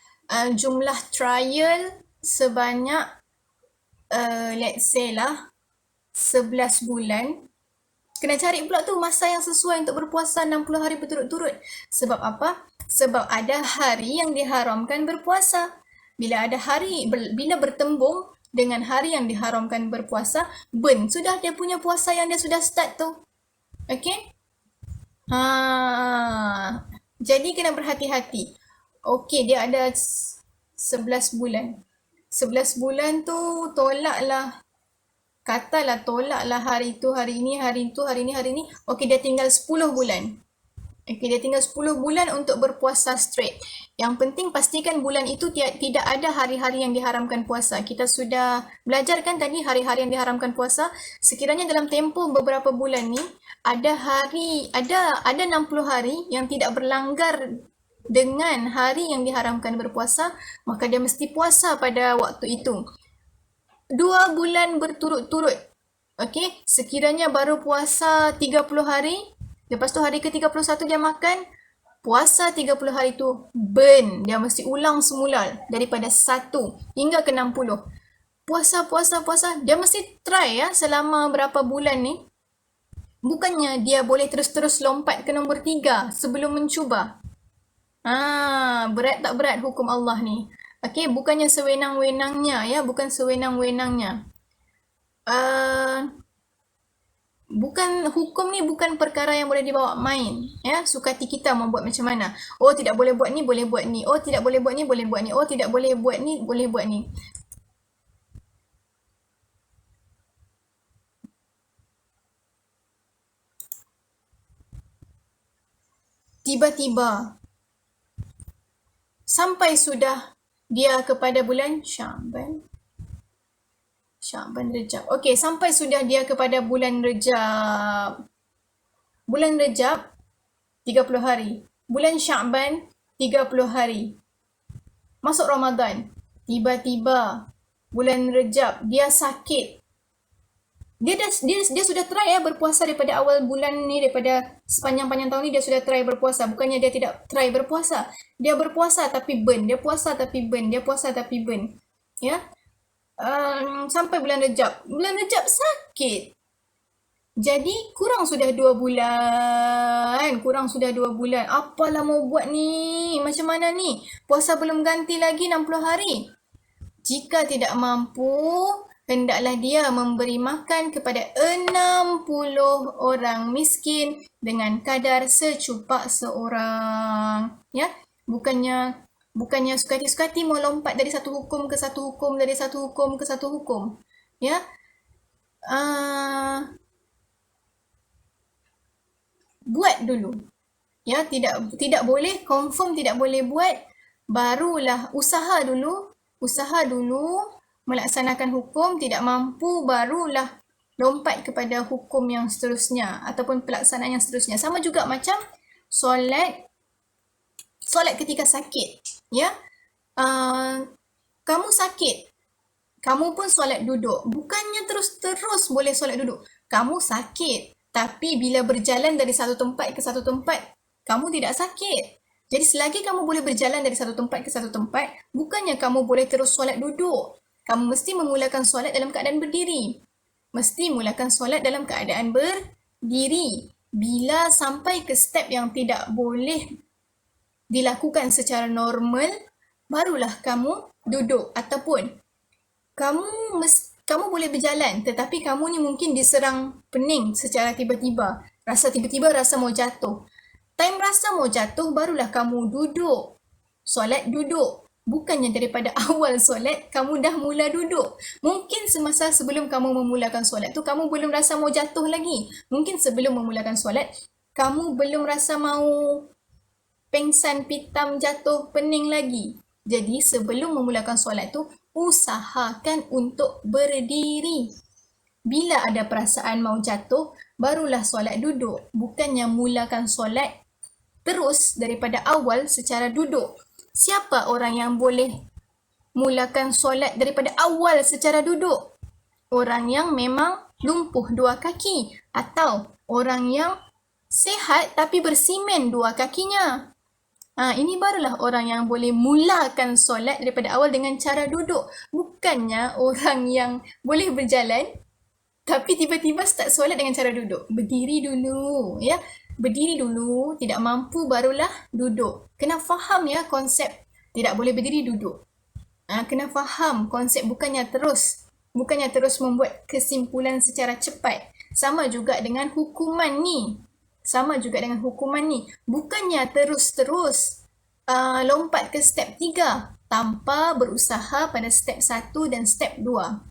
jumlah trial sebanyak let's say lah 11 bulan. Kena cari pula tu masa yang sesuai untuk berpuasa 60 hari berturut-turut. Sebab apa? Sebab ada hari yang diharamkan berpuasa. Bila bertembung dengan hari yang diharamkan berpuasa, burn sudah dia punya puasa yang dia sudah start tu. Okay? Jadi kena berhati-hati. Okay, dia ada 11 bulan. 11 bulan tu tolaklah. Katalah tolaklah hari tu, hari ni, hari tu, hari ni. Okay, dia tinggal 10 bulan. Okay, dia tinggal 10 bulan untuk berpuasa straight. Yang penting pastikan bulan itu tidak ada hari-hari yang diharamkan puasa. Kita sudah belajar kan tadi hari-hari yang diharamkan puasa. Sekiranya dalam tempoh beberapa bulan ni, ada 60 hari yang tidak berlanggar dengan hari yang diharamkan berpuasa, maka dia mesti puasa pada waktu itu. 2 bulan berturut-turut. Okay, sekiranya baru puasa 30 hari, lepas tu hari ke-31 dia makan, Puasa 30 hari tu burn. Dia mesti ulang semula daripada 1 hingga ke 60. Puasa. Dia mesti try ya selama berapa bulan ni. Bukannya dia boleh terus-terus lompat ke nombor 3 sebelum mencuba. Berat tak berat hukum Allah ni. Okey, bukannya sewenang-wenangnya ya, bukan sewenang-wenangnya. Bukan hukum ni bukan perkara yang boleh dibawa main ya, sukati kita membuat macam mana. Oh tidak boleh buat ni, boleh buat ni. Oh tidak boleh buat ni, boleh buat ni. Oh tidak boleh buat ni, boleh buat ni. Tiba-tiba sampai sudah dia kepada bulan Syaban Rejab. Okey, sampai sudah dia kepada bulan Rejab. Bulan Rejab 30 hari. Bulan Syaban 30 hari. Masuk Ramadan. Tiba-tiba bulan Rejab dia sakit. Dia sudah try ya berpuasa daripada awal bulan ni, daripada sepanjang-panjang tahun ni dia sudah try berpuasa. Bukannya dia tidak try berpuasa. Dia berpuasa tapi burn. Dia puasa tapi burn. Dia puasa tapi burn. Ya. Sampai bulan Rejab. Bulan Rejab sakit. Jadi kurang sudah 2 bulan. Apalah mau buat ni? Macam mana ni? Puasa belum ganti lagi 60 hari. Jika tidak mampu, hendaklah dia memberi makan kepada 60 orang miskin dengan kadar secupak seorang. Ya, bukannya sukati-sukati mau lompat dari satu hukum ke satu hukum, dari satu hukum ke satu hukum. Ya. Buat dulu. Ya, tidak boleh, confirm tidak boleh buat, barulah usaha dulu melaksanakan hukum, tidak mampu barulah lompat kepada hukum yang seterusnya ataupun pelaksanaan yang seterusnya. Sama juga macam solat ketika sakit, ya. Kamu sakit, kamu pun solat duduk. Bukannya terus-terus boleh solat duduk. Kamu sakit, tapi bila berjalan dari satu tempat ke satu tempat, kamu tidak sakit. Jadi selagi kamu boleh berjalan dari satu tempat ke satu tempat, bukannya kamu boleh terus solat duduk. Kamu mesti memulakan solat dalam keadaan berdiri. Bila sampai ke step yang tidak boleh dilakukan secara normal, barulah kamu duduk. Ataupun kamu boleh berjalan tetapi kamu ni mungkin diserang pening secara tiba-tiba. Tiba-tiba rasa mau jatuh. Time rasa mau jatuh barulah kamu duduk. Solat duduk. Bukannya daripada awal solat kamu dah mula duduk. Mungkin semasa sebelum kamu memulakan solat tu kamu belum rasa mau jatuh lagi. Mungkin sebelum memulakan solat kamu belum rasa mau pengsan, pitam, jatuh, pening lagi. Jadi sebelum memulakan solat tu usahakan untuk berdiri. Bila ada perasaan mau jatuh, barulah solat duduk. Bukannya mulakan solat terus daripada awal secara duduk. Siapa orang yang boleh mulakan solat daripada awal secara duduk? Orang yang memang lumpuh 2 kaki atau orang yang sihat tapi bersimen 2 kakinya. Ini barulah orang yang boleh mulakan solat daripada awal dengan cara duduk. Bukannya orang yang boleh berjalan tapi tiba-tiba start solat dengan cara duduk. Berdiri dulu, ya. Berdiri dulu, tidak mampu barulah duduk. Kena faham ya konsep tidak boleh berdiri duduk. Kena faham konsep bukannya terus membuat kesimpulan secara cepat. Sama juga dengan hukuman ni. Bukannya terus-terus lompat ke step 3 tanpa berusaha pada step 1 dan step 2.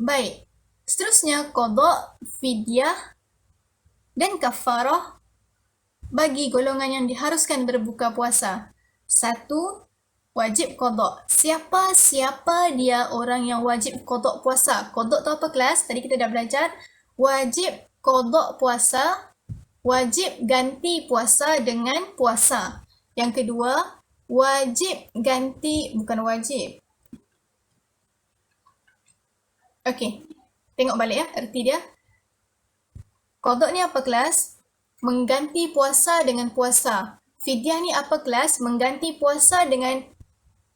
Baik. Seterusnya, qada, fidyah dan kafarah bagi golongan yang diharuskan berbuka puasa. 1. Wajib qada. Siapa dia orang yang wajib qada puasa? Qada tu apa kelas? Tadi kita dah belajar. Wajib qada puasa, wajib ganti puasa dengan puasa. Yang kedua, wajib ganti, bukan wajib. Okey, tengok balik ya, erti dia. Qada ni apa kelas? mengganti puasa dengan puasa. Fidyah ni apa kelas? Mengganti puasa dengan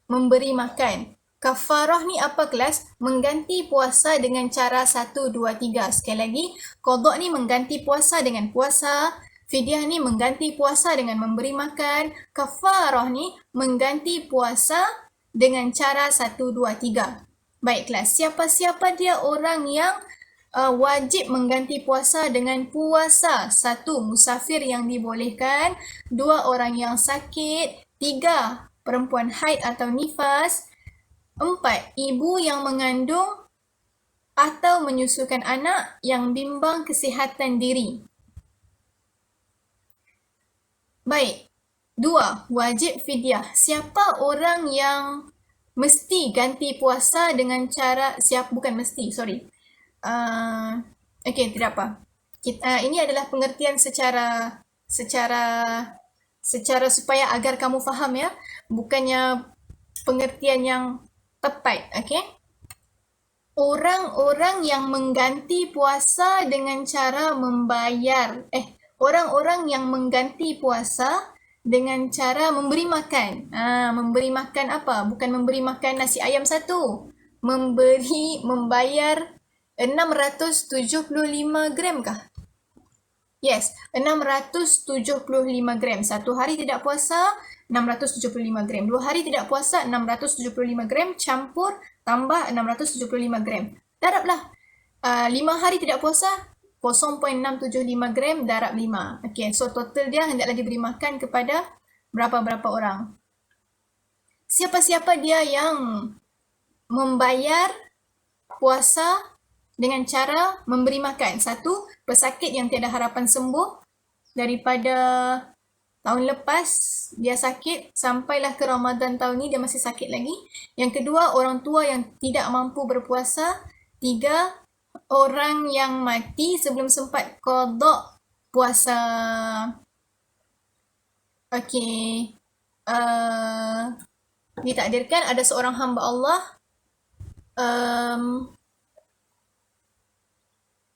memberi makan. Kafarah ni apa kelas? Mengganti puasa dengan cara 1, 2, 3. Sekali lagi, qada ni mengganti puasa dengan puasa. Fidyah ni mengganti puasa dengan memberi makan. Kafarah ni mengganti puasa dengan cara 1, 2, 3. Baik kelas, siapa-siapa dia orang yang wajib mengganti puasa dengan puasa? 1. Musafir yang dibolehkan. 2. Orang yang sakit. 3. Perempuan haid atau nifas. 4. Ibu yang mengandung atau menyusukan anak yang bimbang kesihatan diri. Baik. 2. Wajib fidyah. Siapa orang yang mesti ganti puasa dengan cara, bukan mesti, sorry. Okey, tidak apa. Ini adalah pengertian secara supaya agar kamu faham ya. Bukannya pengertian yang tepat, okey? Orang-orang yang mengganti puasa dengan cara membayar. Orang-orang yang mengganti puasa dengan cara memberi makan. Memberi makan apa? Bukan memberi makan nasi ayam 1. Membayar 675 gram kah? Yes, 675 gram. 1 hari tidak puasa, 675 gram. 2 hari tidak puasa, 675 gram. Campur, tambah 675 gram. Darablah. 5 hari tidak puasa, 0.675 gram darab 5. Okay, so total dia hendaklah diberi makan kepada berapa-berapa orang. Siapa-siapa dia yang membayar puasa dengan cara memberi makan? 1. Pesakit yang tiada harapan sembuh daripada tahun lepas dia sakit sampailah ke Ramadan tahun ni dia masih sakit lagi. Yang kedua, orang tua yang tidak mampu berpuasa. 3. Orang yang mati sebelum sempat qada puasa. Okey. Ditakdirkan ada seorang hamba Allah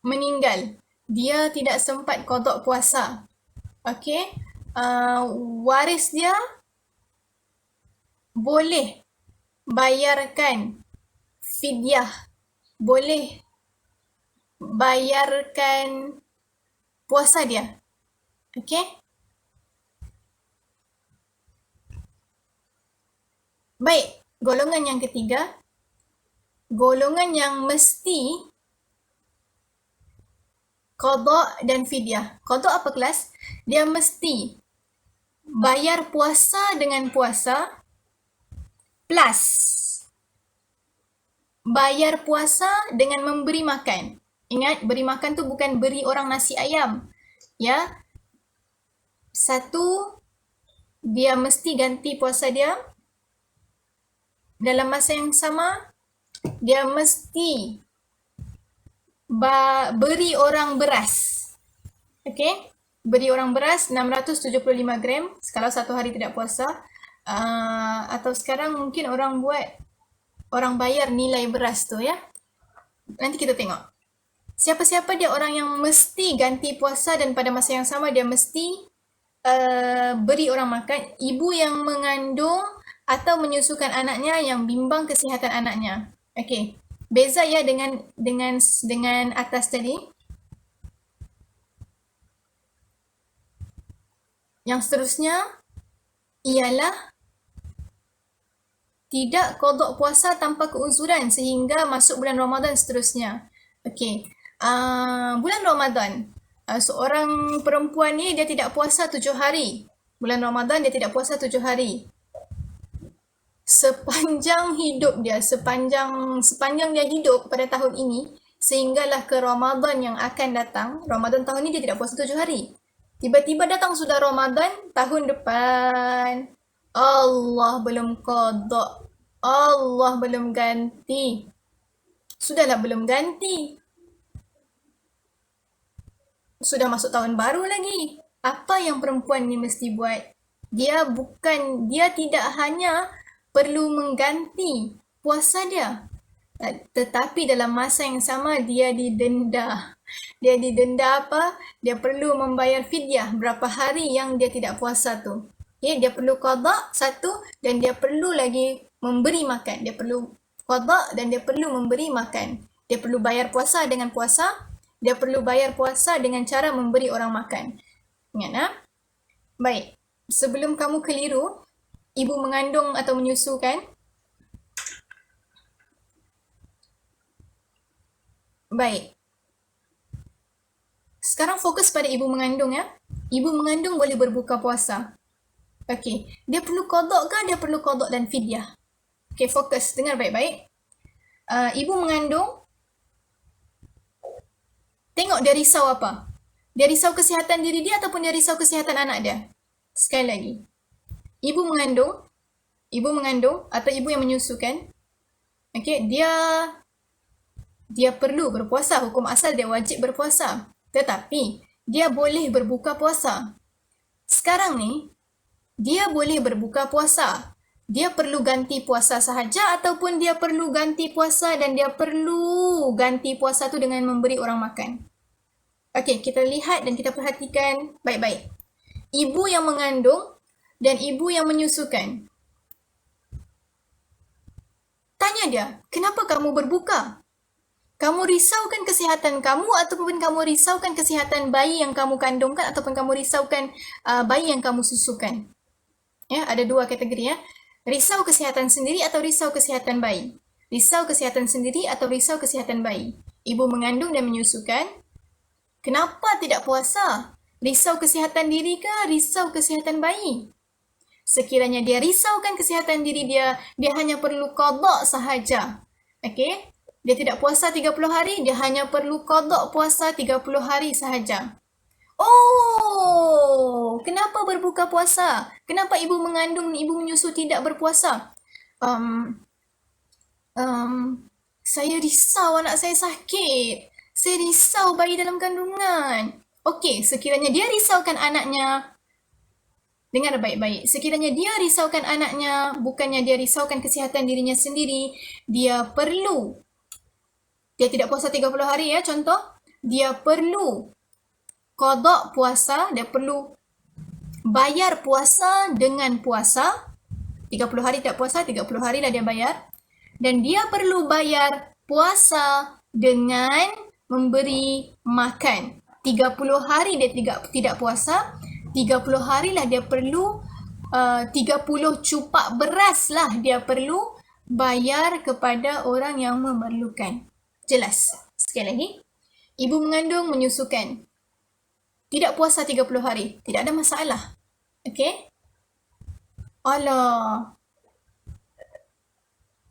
meninggal. Dia tidak sempat qada puasa. Okey. Waris dia boleh bayarkan fidyah. Boleh bayarkan puasa dia. Okey? Baik, golongan yang ketiga. Golongan yang mesti qada dan fidyah. Qada apa kelas? Dia mesti bayar puasa dengan puasa plus bayar puasa dengan memberi makan. Ingat, beri makan tu bukan beri orang nasi ayam. Ya. 1, dia mesti ganti puasa dia. Dalam masa yang sama, dia mesti beri orang beras. Okey? Beri orang beras 675 gram kalau 1 hari tidak puasa. Atau sekarang mungkin orang bayar nilai beras tu ya. Nanti kita tengok. Siapa-siapa dia orang yang mesti ganti puasa dan pada masa yang sama dia mesti beri orang makan. Ibu yang mengandung atau menyusukan anaknya yang bimbang kesihatan anaknya. Okey. Beza ya dengan atas tadi. Yang seterusnya ialah tidak qada puasa tanpa keuzuran sehingga masuk bulan Ramadan seterusnya. Okey. Bulan Ramadan, seorang perempuan ni dia tidak puasa 7 hari. Bulan Ramadan dia tidak puasa 7 hari. Sepanjang hidup dia, sepanjang dia hidup pada tahun ini, sehinggalah ke Ramadan yang akan datang, Ramadan tahun ni dia tidak puasa 7 hari. Tiba-tiba datang sudah Ramadan tahun depan. Allah belum qada. Allah belum ganti. Sudahlah belum ganti. Sudah masuk tahun baru lagi. Apa yang perempuan ni mesti buat? Dia tidak hanya perlu mengganti puasa dia, tetapi dalam masa yang sama dia didenda. Dia didenda apa? Dia perlu membayar fidyah berapa hari yang dia tidak puasa tu. Okay, dia perlu qada satu dan dia perlu lagi memberi makan. Dia perlu qada dan dia perlu memberi makan. Dia perlu bayar puasa dengan puasa. Dia perlu bayar puasa dengan cara memberi orang makan. Ingat ha? Baik. Sebelum kamu keliru, ibu mengandung atau menyusukan. Baik. Sekarang fokus pada ibu mengandung ya. Ibu mengandung boleh berbuka puasa. Okey, dia perlu qada ke dia perlu qada dan fidyah? Okey, fokus, dengar baik-baik. Ibu mengandung, tengok dia risau apa? Dia risau kesihatan diri dia ataupun dia risau kesihatan anak dia? Sekali lagi. Ibu mengandung atau ibu yang menyusukan, okey, dia perlu berpuasa, hukum asal dia wajib berpuasa. Tetapi dia boleh berbuka puasa. Sekarang ni dia boleh berbuka puasa. Dia perlu ganti puasa sahaja ataupun dia perlu ganti puasa dan dia perlu ganti puasa tu dengan memberi orang makan. Okey, kita lihat dan kita perhatikan baik-baik. Ibu yang mengandung dan ibu yang menyusukan. Tanya dia, kenapa kamu berbuka? Kamu risaukan kesihatan kamu ataupun kamu risaukan kesihatan bayi yang kamu kandungkan ataupun kamu risaukan bayi yang kamu susukan? Ya, ada dua kategori ya. Risau kesihatan sendiri atau risau kesihatan bayi. Risau kesihatan sendiri atau risau kesihatan bayi. Ibu mengandung dan menyusukan. Kenapa tidak puasa? Risau kesihatan diri ke risau kesihatan bayi? Sekiranya dia risaukan kesihatan diri dia hanya perlu qada sahaja. Okey? Dia tidak puasa 30 hari, dia hanya perlu qada puasa 30 hari sahaja. Oh, kenapa berbuka puasa? Kenapa ibu mengandung, ibu menyusu tidak berpuasa? Saya risau anak saya sakit. Saya risau bayi dalam kandungan. Okey, sekiranya dia risaukan anaknya, dengar baik-baik. Sekiranya dia risaukan anaknya, bukannya dia risaukan kesihatan dirinya sendiri, dia tidak puasa 30 hari ya, contoh. Dia perlu qada puasa, dia perlu bayar puasa dengan puasa. 30 hari tak puasa, 30 hari lah dia bayar. Dan dia perlu bayar puasa dengan memberi makan. 30 hari dia tidak puasa, 30 hari lah dia perlu 30 cupak beras lah dia perlu bayar kepada orang yang memerlukan. Jelas? Sekali lagi. Ibu mengandung menyusukan. Tidak puasa 30 hari. Tidak ada masalah. Okey? Alah.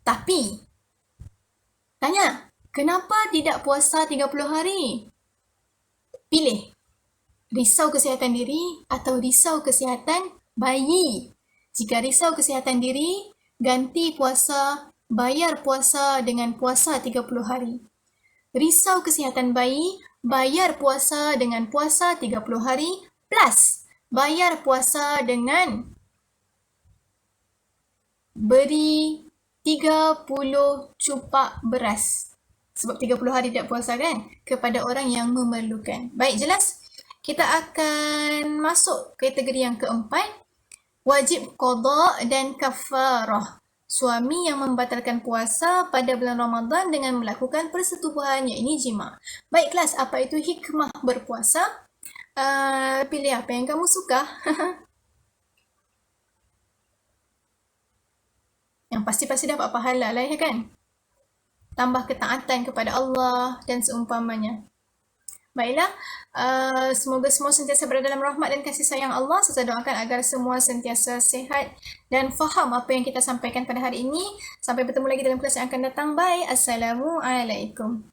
Tapi, tanya, kenapa tidak puasa 30 hari? Pilih. Risau kesihatan diri atau risau kesihatan bayi. Jika risau kesihatan diri, ganti puasa, bayar puasa dengan puasa 30 hari. Risau kesihatan bayi, bayar puasa dengan puasa 30 hari plus bayar puasa dengan beri 30 cupak beras. Sebab 30 hari tidak puasa kan? Kepada orang yang memerlukan. Baik, jelas? Kita akan masuk kategori yang keempat. Wajib qada dan kafarah. Suami yang membatalkan puasa pada bulan Ramadan dengan melakukan persetubuhan, iaitu jima'. Baik kelas, apa itu hikmah berpuasa? Pilih apa yang kamu suka. Yang pasti-pasti dapat pahala lah ya kan? Tambah ketaatan kepada Allah dan seumpamanya. Baiklah, semoga semua sentiasa berada dalam rahmat dan kasih sayang Allah. Saya doakan agar semua sentiasa sihat dan faham apa yang kita sampaikan pada hari ini. Sampai bertemu lagi dalam kelas yang akan datang. Bye. Assalamualaikum.